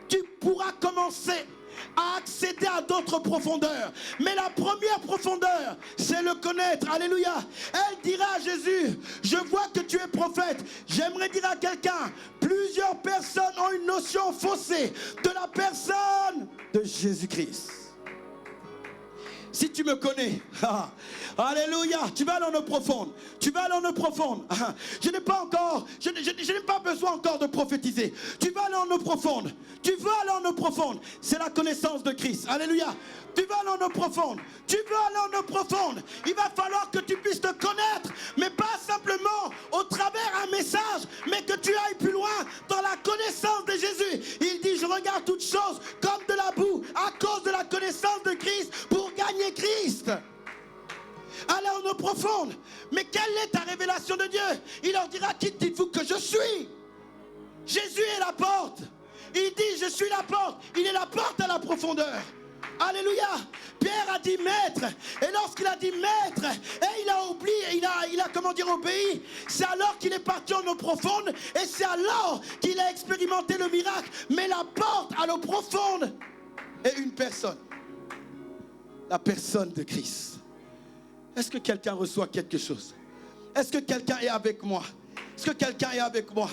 tu pourras commencer à accéder à d'autres profondeurs. Mais la première profondeur, c'est le connaître. Alléluia. Elle dira à Jésus, je vois que tu es prophète. J'aimerais dire à quelqu'un, plusieurs personnes ont une notion faussée de la personne de Jésus-Christ. Si tu me connais, alléluia, tu vas aller en eau profonde. Tu vas aller en eau profonde. Je n'ai pas besoin encore de prophétiser. Tu vas aller en eau profonde. Tu vas aller en eau profonde. C'est la connaissance de Christ. Alléluia. Tu vas aller en eau profonde. Tu veux aller en eau profonde. Il va falloir que tu puisses te connaître, mais pas simplement au travers un message, mais que tu ailles plus loin dans la connaissance de Jésus. Il dit, je regarde toutes choses comme de la boue à cause de la connaissance de Christ pour gagner Christ. Allez en eau profonde. Mais quelle est ta révélation de Dieu? Il leur dira, qui dites-vous que je suis? Jésus est la porte. Il dit, je suis la porte. Il est la porte à la profondeur. Alléluia. Pierre a dit maître. Et lorsqu'il a dit maître, et il a oublié, il a comment dire obéi, c'est alors qu'il est parti en eau profonde. Et c'est alors qu'il a expérimenté le miracle. Mais la porte à l'eau profonde est une personne. La personne de Christ. Est-ce que quelqu'un reçoit quelque chose? Est-ce que quelqu'un est avec moi? Est-ce que quelqu'un est avec moi?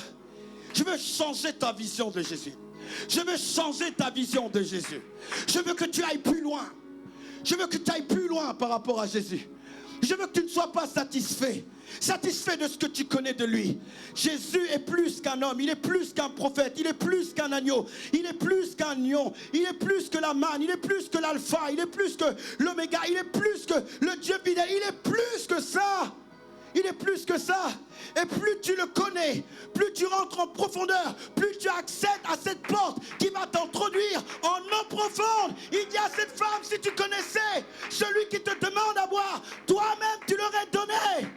Je veux changer ta vision de Jésus. Je veux changer ta vision de Jésus. Je veux que tu ailles plus loin. Je veux que tu ailles plus loin par rapport à Jésus. Je veux que tu ne sois pas satisfait de ce que tu connais de lui. Jésus est plus qu'un homme, il est plus qu'un prophète, il est plus qu'un agneau, il est plus qu'un lion, il est plus que la manne, il est plus que l'alpha, il est plus que l'oméga, il est plus que le Dieu fidèle, il est plus que ça. Il est plus que ça. Et plus tu le connais, plus tu rentres en profondeur, plus tu accèdes à cette porte qui va t'introduire en eau profonde. Il dit à cette femme, si tu connaissais celui qui te demande à boire, toi-même tu l'aurais donné.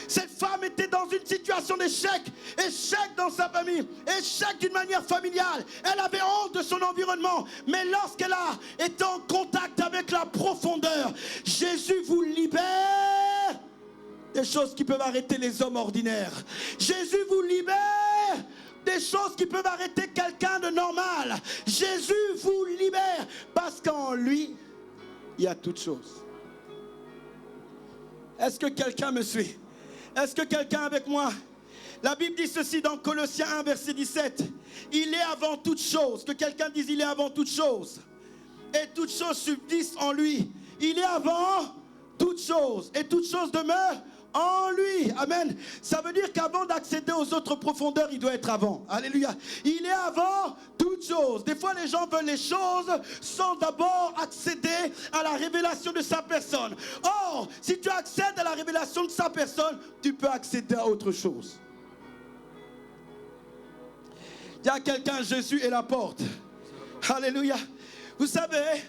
Cette femme était dans une situation d'échec. Échec dans sa famille. Échec d'une manière familiale. Elle avait honte de son environnement. Mais lorsqu'elle a été en contact avec la profondeur, Jésus vous libère des choses qui peuvent arrêter les hommes ordinaires. Jésus vous libère des choses qui peuvent arrêter quelqu'un de normal. Jésus vous libère parce qu'en lui, il y a toutes choses. Est-ce que quelqu'un me suit? Est-ce que quelqu'un est avec moi? La Bible dit ceci dans Colossiens 1, verset 17. Il est avant toutes choses. Que quelqu'un dise, il est avant toutes choses. Et toutes choses subsistent en lui. Il est avant toutes choses. Et toutes choses demeurent En lui, amen. Ça veut dire qu'avant d'accéder aux autres profondeurs, il doit être avant. Alléluia. Il est avant toutes choses. Des fois, les gens veulent les choses sans d'abord accéder à la révélation de sa personne. Or, si tu accèdes à la révélation de sa personne, tu peux accéder à autre chose. Il y a quelqu'un, Jésus est la porte. Alléluia. Vous savez,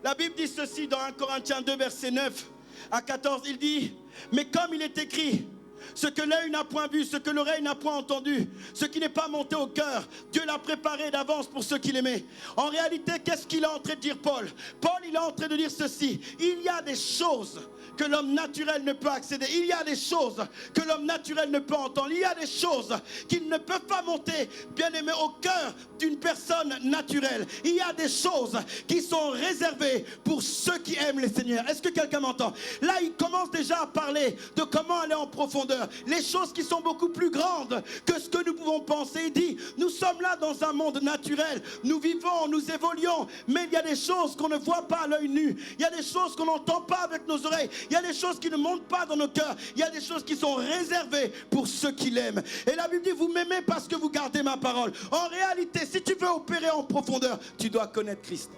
la Bible dit ceci dans 1 Corinthiens 2, verset 9 à 14. Il dit, mais comme il est écrit, ce que l'œil n'a point vu, ce que l'oreille n'a point entendu, ce qui n'est pas monté au cœur, Dieu l'a préparé d'avance pour ceux qui l'aimaient. En réalité, qu'est-ce qu'il est en train de dire, Paul? Paul, il est en train de dire ceci. Il y a des choses que l'homme naturel ne peut accéder. Il y a des choses que l'homme naturel ne peut entendre. Il y a des choses qui ne peuvent pas monter, bien aimé, au cœur d'une personne naturelle. Il y a des choses qui sont réservées pour ceux qui aiment le Seigneur. Est-ce que quelqu'un m'entend? Là, il commence déjà à parler de comment aller en profondeur. Les choses qui sont beaucoup plus grandes que ce que nous pouvons penser. Il dit, nous sommes là dans un monde naturel. Nous vivons, nous évoluons, mais il y a des choses qu'on ne voit pas à l'œil nu. Il y a des choses qu'on n'entend pas avec nos oreilles. Il y a des choses qui ne montent pas dans nos cœurs. Il y a des choses qui sont réservées pour ceux qui l'aiment. Et la Bible dit, vous m'aimez parce que vous gardez ma parole. En réalité, si tu veux opérer en profondeur, tu dois connaître Christ.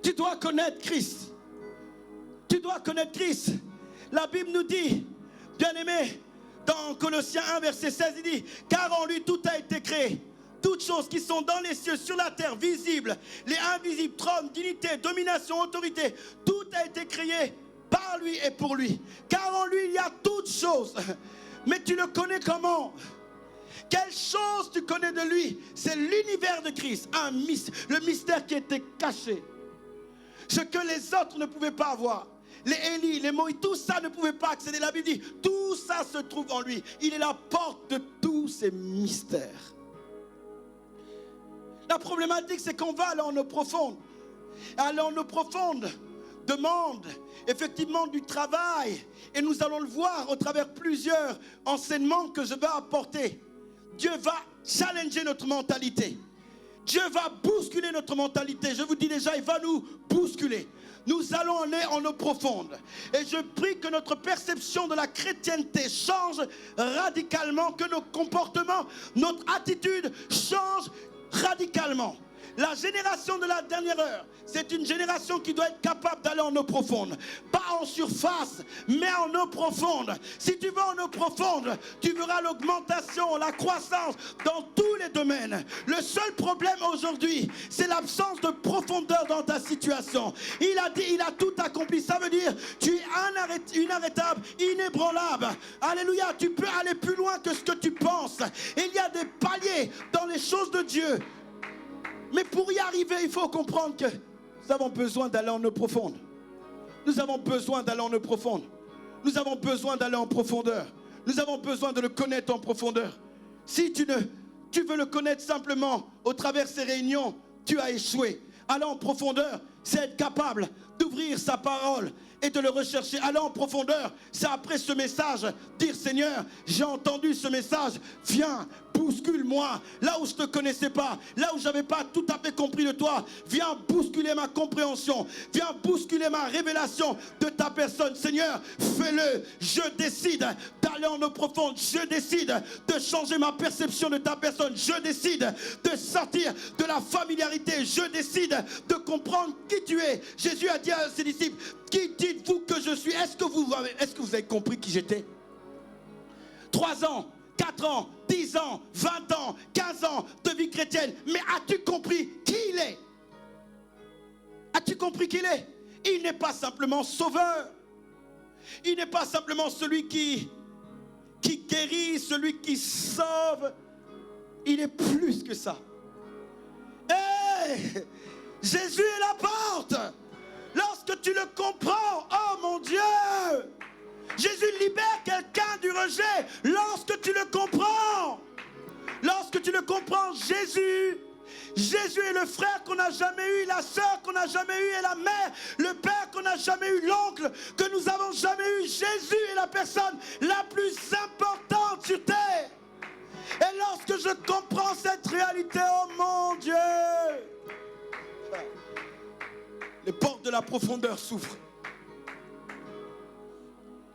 Tu dois connaître Christ. Tu dois connaître Christ. La Bible nous dit, bien aimé, dans Colossiens 1, verset 16, il dit, car en lui tout a été créé. Toutes choses qui sont dans les cieux, sur la terre, visibles, les invisibles, trône, dignité, domination, autorité, tout a été créé par lui et pour lui. Car en lui, il y a toutes choses. Mais tu le connais comment? Quelle chose tu connais de lui? C'est l'univers de Christ, le mystère qui était caché. Ce que les autres ne pouvaient pas avoir. Les Élie, les Moïse, tout ça ne pouvait pas accéder. La Bible dit, tout ça se trouve en lui. Il est la porte de tous ces mystères. La problématique, c'est qu'on va aller en eau profonde. Aller en eau profonde demande effectivement du travail. Et nous allons le voir au travers plusieurs enseignements que je vais apporter. Dieu va challenger notre mentalité. Dieu va bousculer notre mentalité. Je vous dis déjà, il va nous bousculer. Nous allons aller en eau profonde. Et je prie que notre perception de la chrétienté change radicalement, que nos comportements, notre attitude change radicalement. La génération de la dernière heure, c'est une génération qui doit être capable d'aller en eau profonde. Pas en surface, mais en eau profonde. Si tu vas en eau profonde, tu verras l'augmentation, la croissance dans tous les domaines. Le seul problème aujourd'hui, c'est l'absence de profondeur dans ta situation. Il a dit, il a tout accompli. Ça veut dire, tu es inarrêtable, inébranlable. Alléluia, tu peux aller plus loin que ce que tu penses. Il y a des paliers dans les choses de Dieu. Mais pour y arriver, il faut comprendre que nous avons besoin d'aller en eau profonde. Nous avons besoin d'aller en eau profonde. Nous avons besoin d'aller en profondeur. Nous avons besoin de le connaître en profondeur. Si tu veux le connaître simplement au travers de ces réunions, tu as échoué. Aller en profondeur, c'est être capable d'ouvrir sa parole et de le rechercher. Aller en profondeur, c'est après ce message, dire Seigneur, j'ai entendu ce message, viens, bouscule-moi, là où je ne te connaissais pas, là où je n'avais pas tout à fait compris de toi, viens bousculer ma compréhension, viens bousculer ma révélation de ta personne. Seigneur, fais-le, je décide d'aller en eau profonde, je décide de changer ma perception de ta personne, je décide de sortir de la familiarité, je décide de comprendre qui tu es. Jésus a dit à ses disciples, qui dites-vous que je suis? Est-ce que vous avez compris qui j'étais? 3 ans, 4 ans, 10 ans, 20 ans, 15 ans de vie chrétienne. Mais as-tu compris qui il est? As-tu compris qui il est? Il n'est pas simplement sauveur. Il n'est pas simplement celui qui guérit, celui qui sauve. Il est plus que ça. Hey! Jésus est la porte. Lorsque tu le comprends, oh mon Dieu, Jésus libère quelqu'un du rejet. Lorsque tu le comprends, Jésus est le frère qu'on n'a jamais eu, la sœur qu'on n'a jamais eu, et la mère, le père qu'on n'a jamais eu, l'oncle que nous n'avons jamais eu. Jésus est la personne la plus importante sur terre. Et lorsque je comprends cette réalité, oh mon Dieu, les portes de la profondeur s'ouvrent.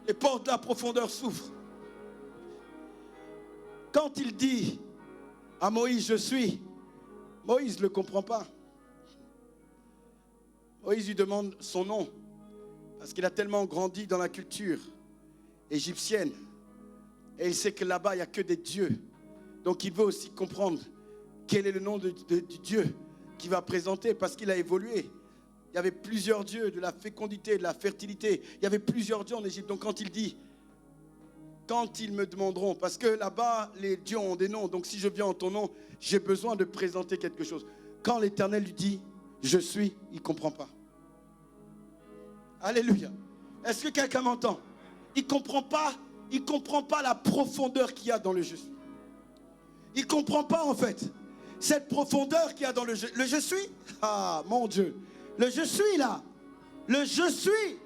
Les portes de la profondeur s'ouvrent. Quand il dit à Moïse, je suis, Moïse ne le comprend pas. Moïse lui demande son nom, parce qu'il a tellement grandi dans la culture égyptienne. Et il sait que là-bas, il n'y a que des dieux. Donc il veut aussi comprendre quel est le nom du Dieu qu'il va présenter, parce qu'il a évolué. Il y avait plusieurs dieux, de la fécondité, de la fertilité. Il y avait plusieurs dieux en Égypte. Donc quand il dit, quand ils me demanderont, parce que là-bas, les dieux ont des noms. Donc si je viens en ton nom, j'ai besoin de présenter quelque chose. Quand l'Éternel lui dit, je suis, il ne comprend pas. Alléluia. Est-ce que quelqu'un m'entend? Il ne comprend pas la profondeur qu'il y a dans le je suis. Il ne comprend pas en fait cette profondeur qu'il y a dans le je suis. Ah mon Dieu. Le je suis là. Le je suis.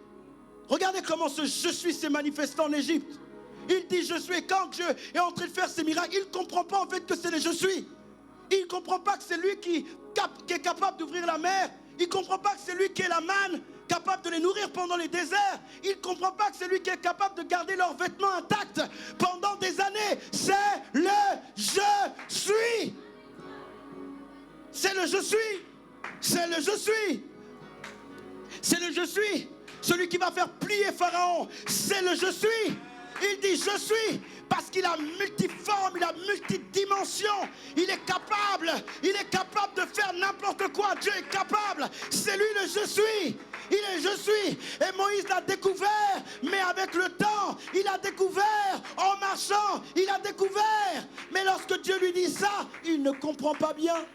Regardez comment ce je suis s'est manifesté en Égypte. Il dit je suis. Et quand Dieu est en train de faire ses miracles, il ne comprend pas en fait que c'est le je suis. Il ne comprend pas que c'est lui qui est capable d'ouvrir la mer. Il ne comprend pas que c'est lui qui est la manne, capable de les nourrir pendant les déserts. Il ne comprend pas que c'est lui qui est capable de garder leurs vêtements intacts pendant des années. C'est le je suis. C'est le je suis. C'est le je suis. C'est le je suis. Celui qui va faire plier Pharaon. C'est le je suis. Il dit je suis parce qu'il a multiforme, il a multidimension. Il est capable de faire n'importe quoi. Dieu est capable. C'est lui le je suis. Il est je suis. Et Moïse l'a découvert, mais avec le temps, il a découvert en marchant, il a découvert. Mais lorsque Dieu lui dit ça, il ne comprend pas bien.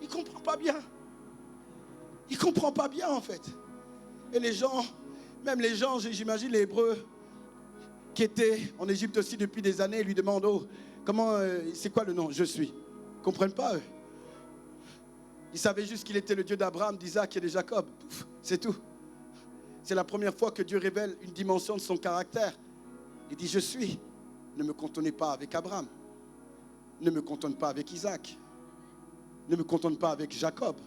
Il ne comprend pas bien. Il ne comprend pas bien en fait. Et les gens, même les gens, j'imagine les Hébreux qui étaient en Égypte aussi depuis des années, lui demandent, oh, comment, c'est quoi le nom? Je suis. Ils ne comprennent pas eux. Ils savaient juste qu'il était le Dieu d'Abraham, d'Isaac et de Jacob. C'est tout. C'est la première fois que Dieu révèle une dimension de son caractère. Il dit, je suis. Ne me contonnez pas avec Abraham. Ne me contonnez pas avec Isaac. Ne me contonnez pas avec Jacob.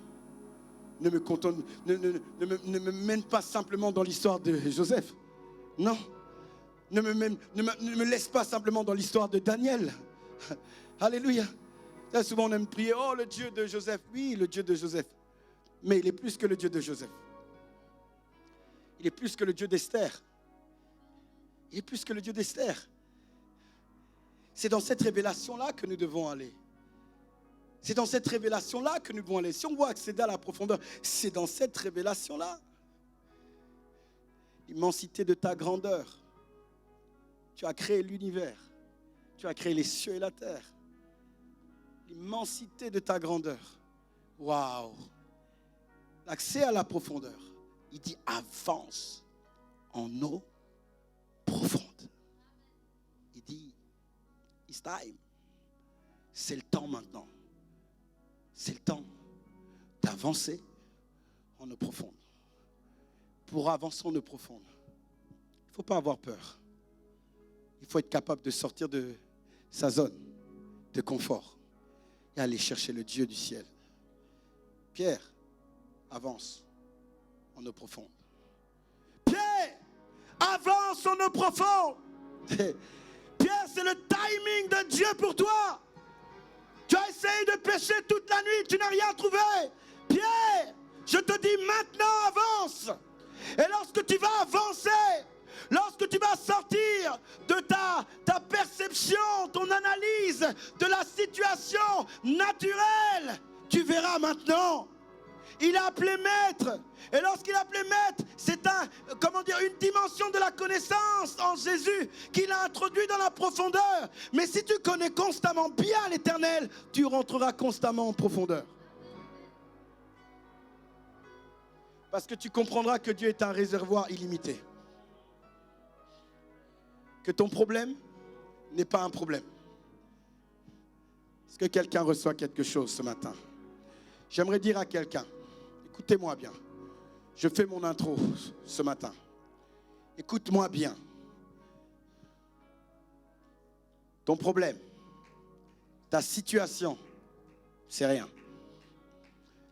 Ne me mène pas simplement dans l'histoire de Joseph. Non. Ne me laisse pas simplement dans l'histoire de Daniel. Alléluia. Là, souvent on aime prier, oh le Dieu de Joseph. Oui, le Dieu de Joseph. Mais il est plus que le Dieu de Joseph. Il est plus que le Dieu d'Esther. Il est plus que le Dieu d'Esther. C'est dans cette révélation-là que nous devons aller. C'est dans cette révélation-là que nous devons aller. Si on veut accéder à la profondeur, c'est dans cette révélation-là. L'immensité de ta grandeur. Tu as créé l'univers. Tu as créé les cieux et la terre. L'immensité de ta grandeur. Waouh! L'accès à la profondeur. Il dit avance en eau profonde. Il dit it's time. C'est le temps maintenant. C'est le temps d'avancer en eau profonde. Pour avancer en eau profonde, il ne faut pas avoir peur. Il faut être capable de sortir de sa zone de confort et aller chercher le Dieu du ciel. Pierre, avance en eau profonde. Pierre, avance en eau profonde. Pierre, c'est le timing de Dieu pour toi. Tu as essayé de pêcher toute la nuit, tu n'as rien trouvé. Pierre, je te dis maintenant avance. Et lorsque tu vas avancer, lorsque tu vas sortir de ta perception, ton analyse de la situation naturelle, tu verras maintenant. Il a appelé maître. Et lorsqu'il a appelé maître, c'est une dimension de la connaissance en Jésus qu'il a introduit dans la profondeur. Mais si tu connais constamment bien l'Éternel, tu rentreras constamment en profondeur. Parce que tu comprendras que Dieu est un réservoir illimité. Que ton problème n'est pas un problème. Est-ce que quelqu'un reçoit quelque chose ce matin? J'aimerais dire à quelqu'un, écoutez-moi bien. Je fais mon intro ce matin. Écoute-moi bien. Ton problème, ta situation, c'est rien.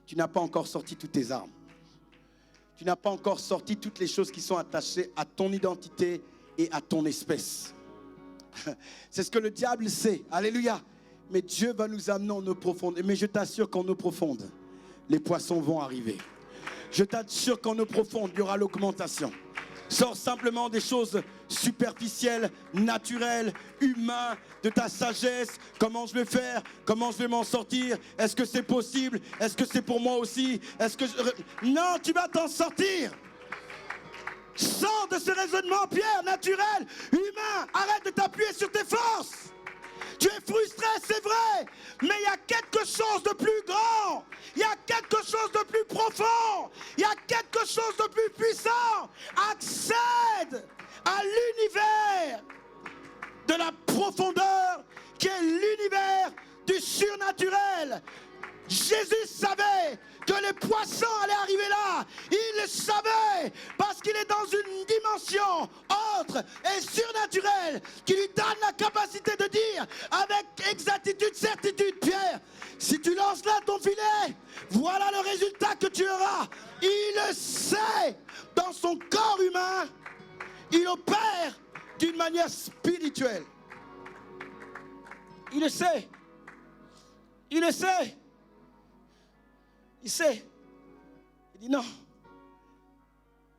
Tu n'as pas encore sorti toutes tes armes. Tu n'as pas encore sorti toutes les choses qui sont attachées à ton identité et à ton espèce. C'est ce que le diable sait. Alléluia. Mais Dieu va nous amener en eau profonde. Mais je t'assure qu'en eau profonde, les poissons vont arriver. Je t'assure qu'en eau profonde, il y aura l'augmentation. Sors simplement des choses superficielles, naturelles, humaines, de ta sagesse. Comment je vais faire? Comment je vais m'en sortir? Est-ce que c'est possible? Est-ce que c'est pour moi aussi? Non, tu vas t'en sortir. Sors de ce raisonnement, Pierre, naturel, humain. Arrête de t'appuyer sur tes forces. Tu es frustré, c'est vrai, mais il y a quelque chose de plus grand. Il y a quelque chose de plus profond. Il y a quelque chose de plus puissant. Accède à l'univers de la profondeur qui est l'univers du surnaturel. Jésus savait que les poissons allaient arriver là. Il le savait parce qu'il est dans une dimension autre et surnaturelle qui lui donne la capacité de dire avec exactitude, certitude, Pierre, si tu lances là ton filet, voilà le résultat que tu auras. Il le sait. Dans son corps humain, il opère d'une manière spirituelle. Il le sait. Il le sait. Il sait. Il dit non.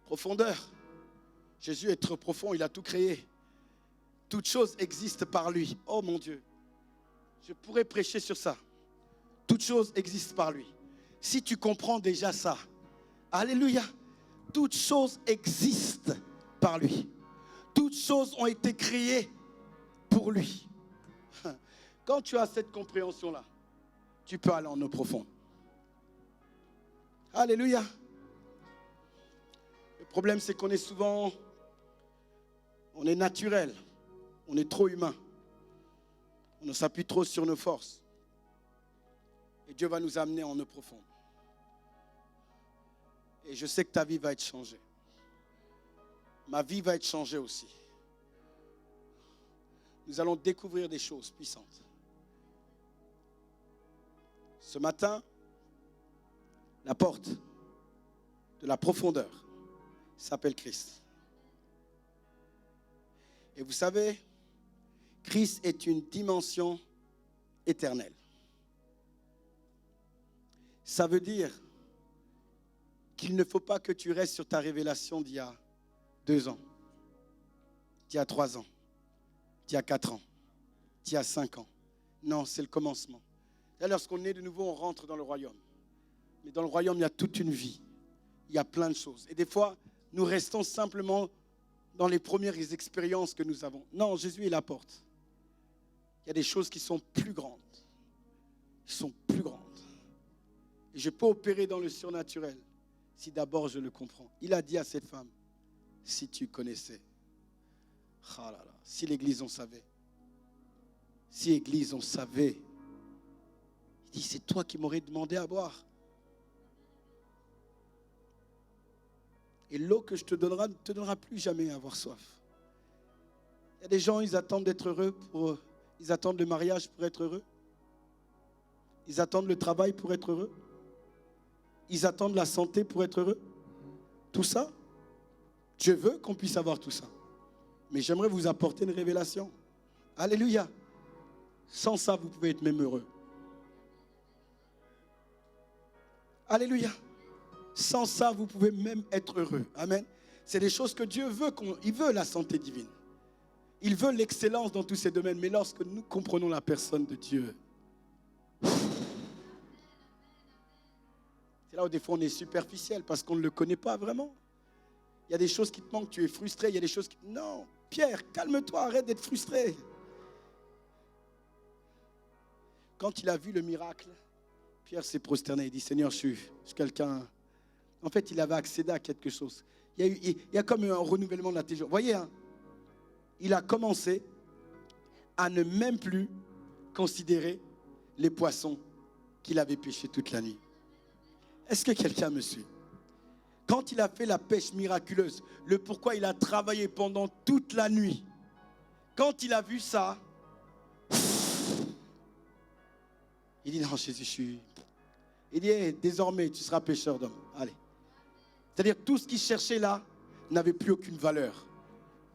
Profondeur. Jésus est trop profond, il a tout créé. Toute chose existe par lui. Oh mon Dieu. Je pourrais prêcher sur ça. Toute chose existe par lui. Si tu comprends déjà ça, alléluia. Toute chose existe par lui. Toutes choses ont été créées pour lui. Quand tu as cette compréhension-là, tu peux aller en eau profonde. Alléluia. Le problème, c'est qu'on est souvent, on est naturel, on est trop humain. On s'appuie trop sur nos forces. Et Dieu va nous amener en eau profonde. Et je sais que ta vie va être changée. Ma vie va être changée aussi. Nous allons découvrir des choses puissantes. Ce matin, la porte de la profondeur s'appelle Christ. Et vous savez, Christ est une dimension éternelle. Ça veut dire qu'il ne faut pas que tu restes sur ta révélation d'il y a 2 ans, d'il y a 3 ans, d'il y a 4 ans, d'il y a 5 ans. Non, c'est le commencement. Et lorsqu'on est de nouveau, on rentre dans le royaume. Mais dans le royaume, il y a toute une vie. Il y a plein de choses. Et des fois, nous restons simplement dans les premières expériences que nous avons. Non, Jésus est la porte. Il y a des choses qui sont plus grandes. Qui sont plus grandes. Et je peux opérer dans le surnaturel si d'abord je le comprends. Il a dit à cette femme, si tu connaissais. Ah là là, si l'église on savait. Si l'église on savait. Il dit, c'est toi qui m'aurais demandé à boire. Et l'eau que je te donnerai ne te donnera plus jamais à avoir soif. Il y a des gens, ils attendent d'être heureux, ils attendent le mariage pour être heureux. Ils attendent le travail pour être heureux. Ils attendent la santé pour être heureux. Tout ça, Dieu veut qu'on puisse avoir tout ça. Mais j'aimerais vous apporter une révélation. Alléluia. Sans ça, vous pouvez être même heureux. Alléluia. Sans ça, vous pouvez même être heureux. Amen. C'est des choses que Dieu veut. Il veut la santé divine. Il veut l'excellence dans tous ces domaines. Mais lorsque nous comprenons la personne de Dieu, c'est là où des fois on est superficiel parce qu'on ne le connaît pas vraiment. Il y a des choses qui te manquent, tu es frustré. Il y a des choses qui... Non, Pierre, calme-toi, arrête d'être frustré. Quand il a vu le miracle, Pierre s'est prosterné. Il dit, Seigneur, je suis quelqu'un... En fait, il avait accédé à quelque chose. Il y a comme un renouvellement de la télévision. Vous voyez, hein, il a commencé à ne même plus considérer les poissons qu'il avait pêchés toute la nuit. Est-ce que quelqu'un me suit? Quand il a fait la pêche miraculeuse, le pourquoi il a travaillé pendant toute la nuit, quand il a vu ça, il dit, non, Jésus, il dit, hey, désormais, tu seras pêcheur d'hommes. Allez. C'est-à-dire tout ce qu'il cherchait là n'avait plus aucune valeur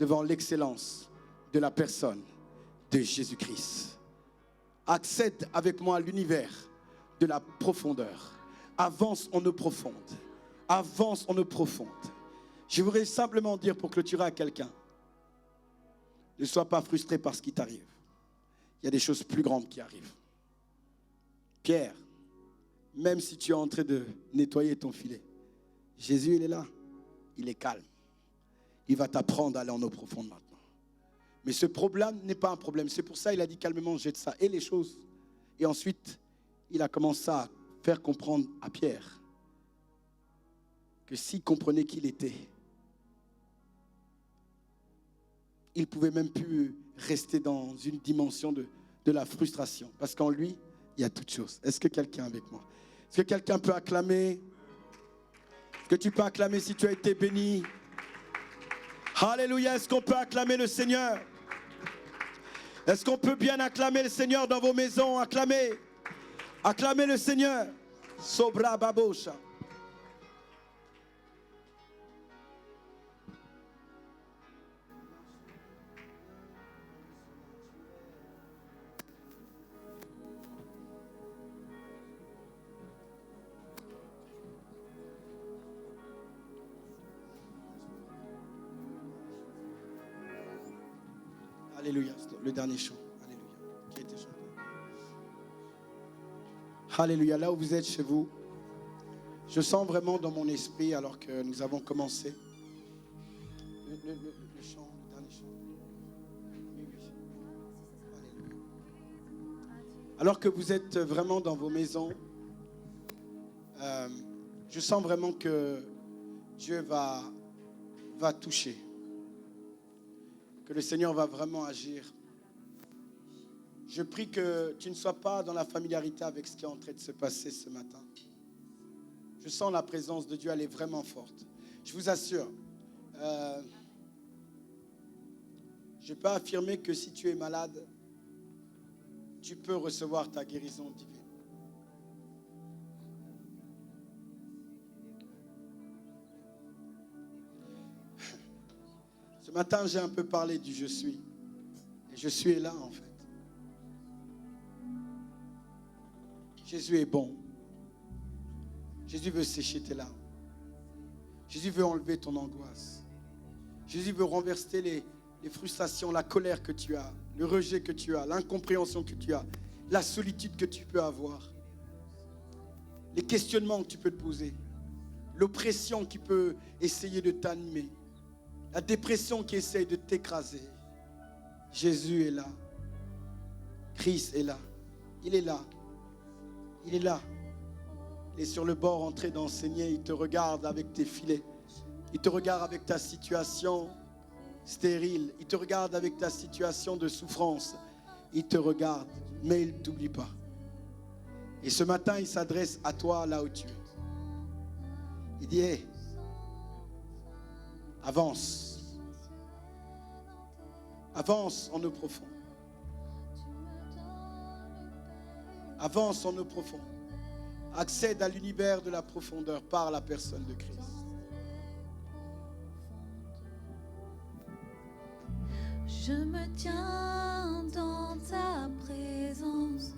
devant l'excellence de la personne de Jésus-Christ. Accède avec moi à l'univers de la profondeur. Avance en eau profonde. Avance en eau profonde. Je voudrais simplement dire pour clôturer à quelqu'un, ne sois pas frustré par ce qui t'arrive. Il y a des choses plus grandes qui arrivent. Pierre, même si tu es en train de nettoyer ton filet, Jésus, il est là. Il est calme. Il va t'apprendre à aller en eau profonde maintenant. Mais ce problème n'est pas un problème. C'est pour ça qu'il a dit calmement, jette ça. Et les choses. Et ensuite, il a commencé à faire comprendre à Pierre que s'il comprenait qui il était, il ne pouvait même plus rester dans une dimension de la frustration. Parce qu'en lui, il y a toutes choses. Est-ce que quelqu'un est avec moi? Est-ce que quelqu'un peut acclamer? Est-ce que tu peux acclamer si tu as été béni? Alléluia. Est-ce qu'on peut acclamer le Seigneur? Est-ce qu'on peut bien acclamer le Seigneur dans vos maisons? Acclamez. Acclamez le Seigneur. Sobra babosha. Alléluia, le dernier chant. Alléluia, qui a été chanté. Alléluia, là où vous êtes chez vous, je sens vraiment dans mon esprit, alors que nous avons commencé, le chant, le dernier chant. Oui, oui. Alléluia. Alors que vous êtes vraiment dans vos maisons, je sens vraiment que Dieu va toucher. Que le Seigneur va vraiment agir. Je prie que tu ne sois pas dans la familiarité avec ce qui est en train de se passer ce matin. Je sens la présence de Dieu, elle est vraiment forte. Je vous assure, je peux affirmer que si tu es malade, tu peux recevoir ta guérison divine. Ce matin, j'ai un peu parlé du je suis. Et je suis là, en fait. Jésus est bon. Jésus veut sécher tes larmes. Jésus veut enlever ton angoisse. Jésus veut renverser les frustrations, la colère que tu as, le rejet que tu as, l'incompréhension que tu as, la solitude que tu peux avoir, les questionnements que tu peux te poser, l'oppression qui peut essayer de t'animer. La dépression qui essaye de t'écraser. Jésus est là. Christ est là. Il est là. Il est là. Il est sur le bord en train d'enseigner. Il te regarde avec tes filets. Il te regarde avec ta situation stérile. Il te regarde avec ta situation de souffrance. Il te regarde, mais il ne t'oublie pas. Et ce matin, il s'adresse à toi là où tu es. Il dit, hey, avance. Avance en eau profonde. Avance en eau profonde. Accède à l'univers de la profondeur par la personne de Christ. Je me tiens dans ta présence,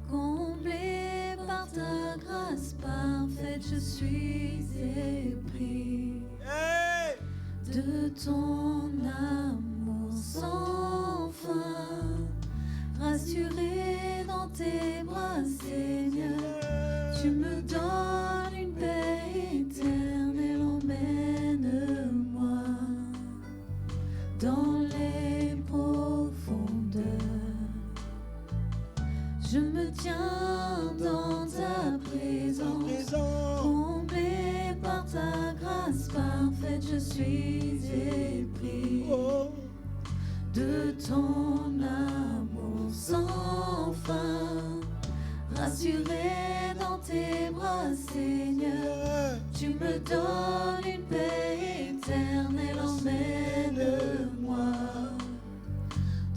comblé par ta grâce parfaite, je suis épris. Hey! De ton amour sans fin, rassuré dans tes bras, Seigneur, tu me donnes une paix éternelle, emmène-moi dans les profondeurs. Je me tiens dans ta présence, comblé par ta grâce parfaite, je suis épris de ton amour sans fin, rassuré dans tes bras, Seigneur, tu me donnes une paix éternelle, emmène-moi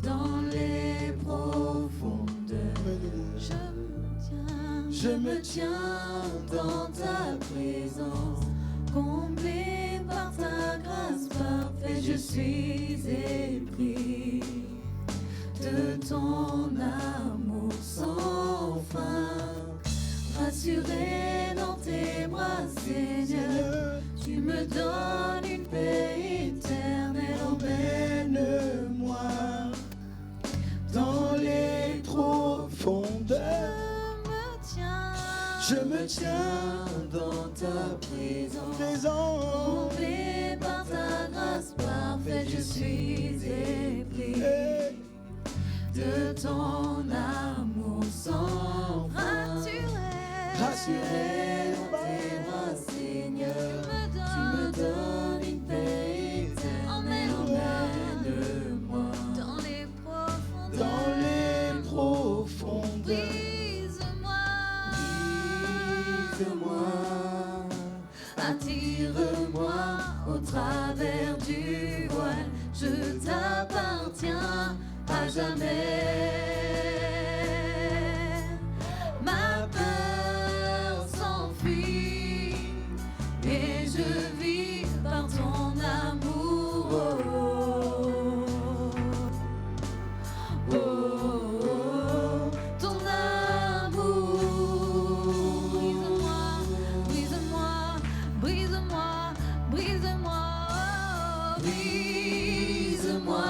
dans les profondeurs. Je me tiens dans ta présence, Comblé par ta grâce parfaite, je suis épris de ton amour sans fin. Rassuré dans tes bras, Seigneur, tu me donnes une paix éternelle. Emmène-moi dans les profondeurs. Je me tiens dans ta présence. Comblé par ta grâce parfaite, je suis épris de ton amour sans fin. Rassuré dans tes bras, Seigneur, tu me donnes une paix éternelle. Emmène-moi dans les profondeurs. Brise-moi, attire-moi au travers du voile. Je t'appartiens à jamais. Ma peur s'enfuit et je vis par ton amour. Oh, oh, oh, ton amour. Brise-moi, brise-moi, brise-moi, brise-moi, brise-moi.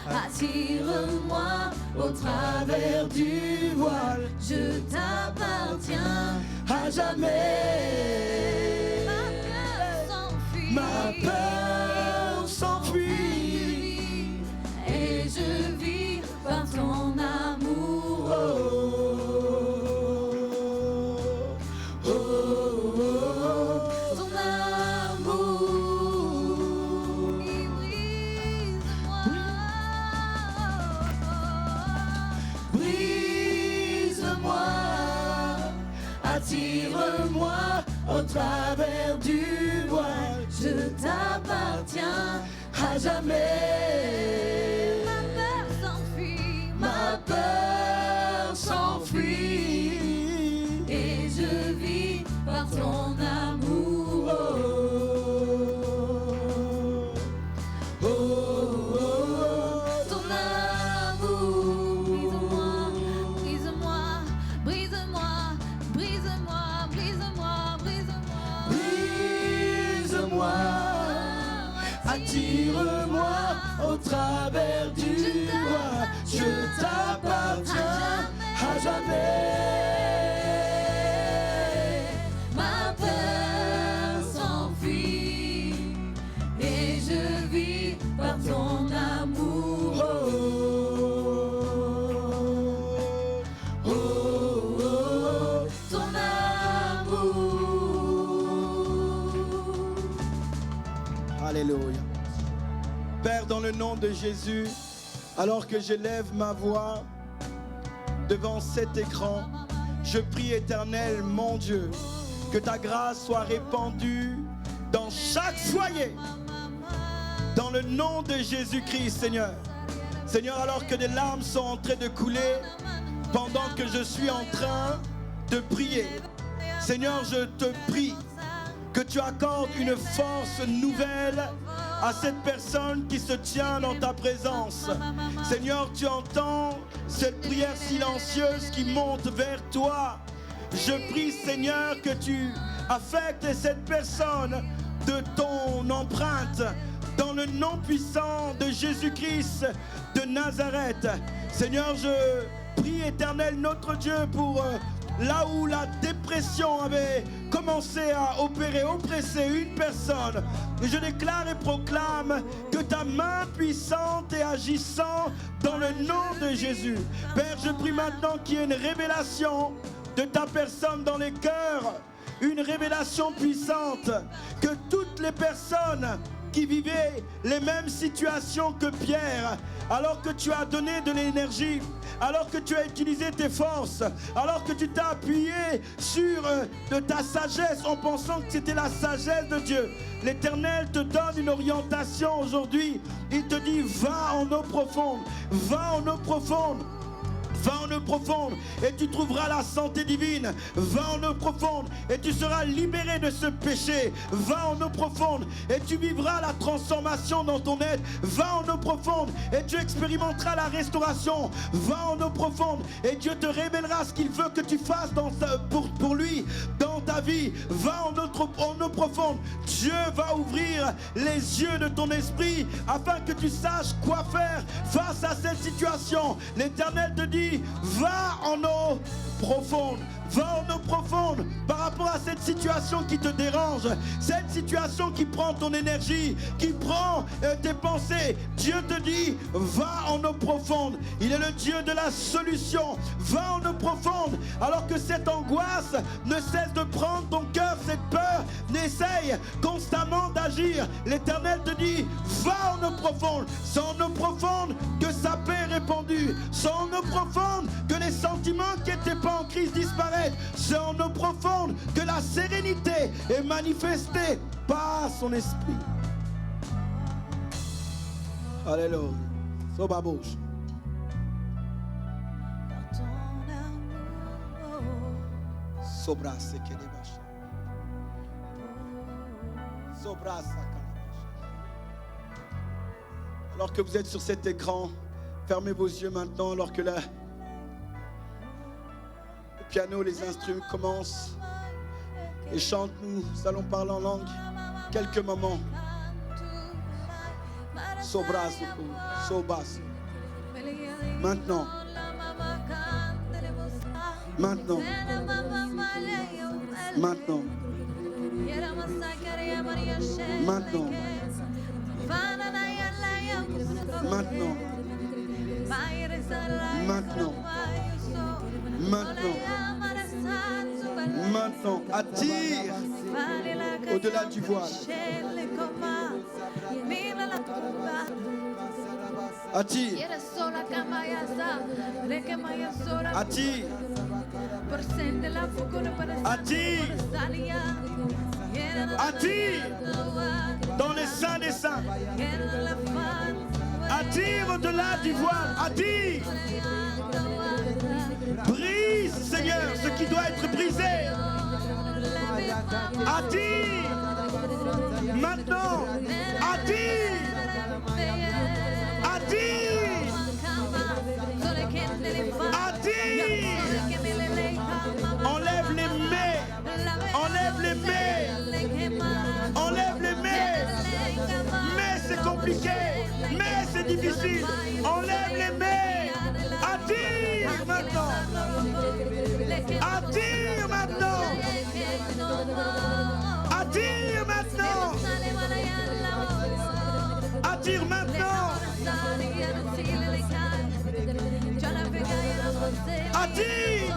Attire-moi au travers du voile. Je t'appartiens à jamais. Ma peur s'enfuit et je vis par ton amour. Oh, oh, oh, oh, ton amour. Brise-moi, attire-moi au travers du voile. Je t'appartiens à jamais. Ma peur s'enfuit et je vis par ton amour. Oh, oh, oh, oh, ton amour. Brise-moi, brise-moi, brise-moi, brise-moi, brise-moi, brise-moi. Attire-moi au travers du voile. Je t'appartiens à jamais. Ma peur s'enfuit et je vis par ton amour. Oh, oh, oh, oh, ton amour. Alléluia. Père, dans le nom de Jésus, alors que j'élève ma voix devant cet écran, je prie, Éternel, mon Dieu, que ta grâce soit répandue dans chaque foyer, dans le nom de Jésus-Christ, Seigneur. Seigneur, alors que des larmes sont en train de couler, pendant que je suis en train de prier, Seigneur, je te prie que tu accordes une force nouvelle à cette personne qui se tient dans ta présence. Seigneur, tu entends cette prière silencieuse qui monte vers toi. Je prie, Seigneur, que tu affectes cette personne de ton empreinte dans le nom puissant de Jésus-Christ de Nazareth. Seigneur, je prie, Éternel, notre Dieu, pour là où la dépression avait commencé à oppresser une personne, je déclare et proclame que ta main puissante est agissant dans le nom de Jésus. Père, je prie maintenant qu'il y ait une révélation de ta personne dans les cœurs, une révélation puissante, que toutes les personnes qui vivaient les mêmes situations que Pierre, alors que tu as donné de l'énergie, alors que tu as utilisé tes forces, alors que tu t'as appuyé sur de ta sagesse en pensant que c'était la sagesse de Dieu. L'Éternel te donne une orientation aujourd'hui. Il te dit, va en eau profonde, va en eau profonde. Va en eau profonde et tu trouveras la santé divine. Va en eau profonde et tu seras libéré de ce péché. Va en eau profonde et tu vivras la transformation dans ton être. Va en eau profonde et tu expérimenteras la restauration. Va en eau profonde et Dieu te révélera ce qu'il veut que tu fasses pour lui dans ta vie. Va en eau profonde. Dieu va ouvrir les yeux de ton esprit afin que tu saches quoi faire face à cette situation. L'Éternel te dit, va en eau profonde. Va en eau profonde par rapport à cette situation qui te dérange, cette situation qui prend ton énergie, qui prend tes pensées. Dieu te dit, va en eau profonde. Il est le Dieu de la solution. Va en eau profonde alors que cette angoisse ne cesse de prendre ton cœur, cette peur n'essaye constamment d'agir. L'Éternel te dit, va en eau profonde. C'est en eau profonde que sa paix est répandue. C'est en eau profonde que les sentiments qui n'étaient pas en crise disparaissent. C'est en eau profonde que la sérénité est manifestée par son esprit. Alléluia. Soba bouche. Sobra se kelebash. Sobra sa kalabash. Alors que vous êtes sur cet écran, fermez vos yeux maintenant alors que le piano, les instruments commencent et chantent. Nous allons parler en langue quelques moments. Sobras, sobas. Maintenant. Maintenant. Maintenant. Maintenant. Maintenant. Maintenant. Maintenant. Maintenant. Attire au-delà du voile. Attire. Attire. Attire. Attire dans les saints des saints. Attire au-delà du voile. Attire. Brise, Seigneur, ce qui doit être brisé. Attire. Maintenant. Attire. Attire. Attire. Enlève les mets. Enlève les mets. Enlève les mets. Mais c'est compliqué. Mais c'est difficile. Enlève les mets. Attire maintenant. Attire maintenant. Attire maintenant. Attire maintenant. Attire.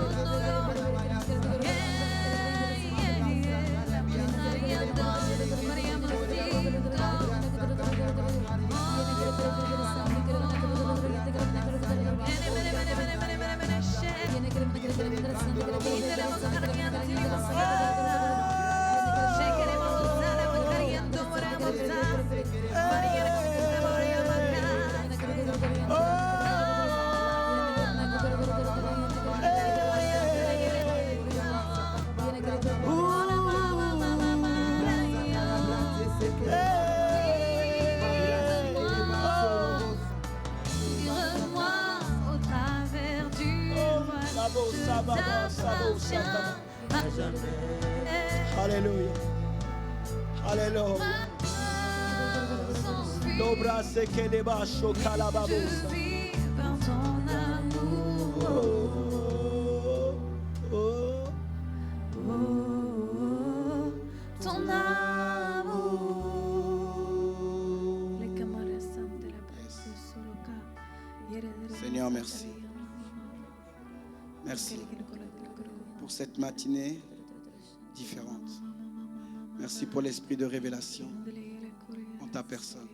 Alléluia. Alléluia. L'obra se que les bâches calababos. Ton amour. Seigneur, merci. Merci pour cette matinée différente. Merci pour l'esprit de révélation en ta personne.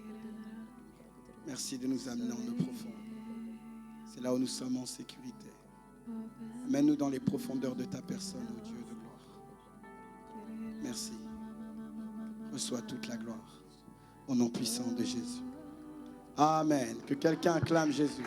Merci de nous amener en eau profonde. C'est là où nous sommes en sécurité. Amène-nous dans les profondeurs de ta personne, ô Dieu de gloire. Merci. Reçois toute la gloire au nom puissant de Jésus. Amen. Que quelqu'un acclame Jésus.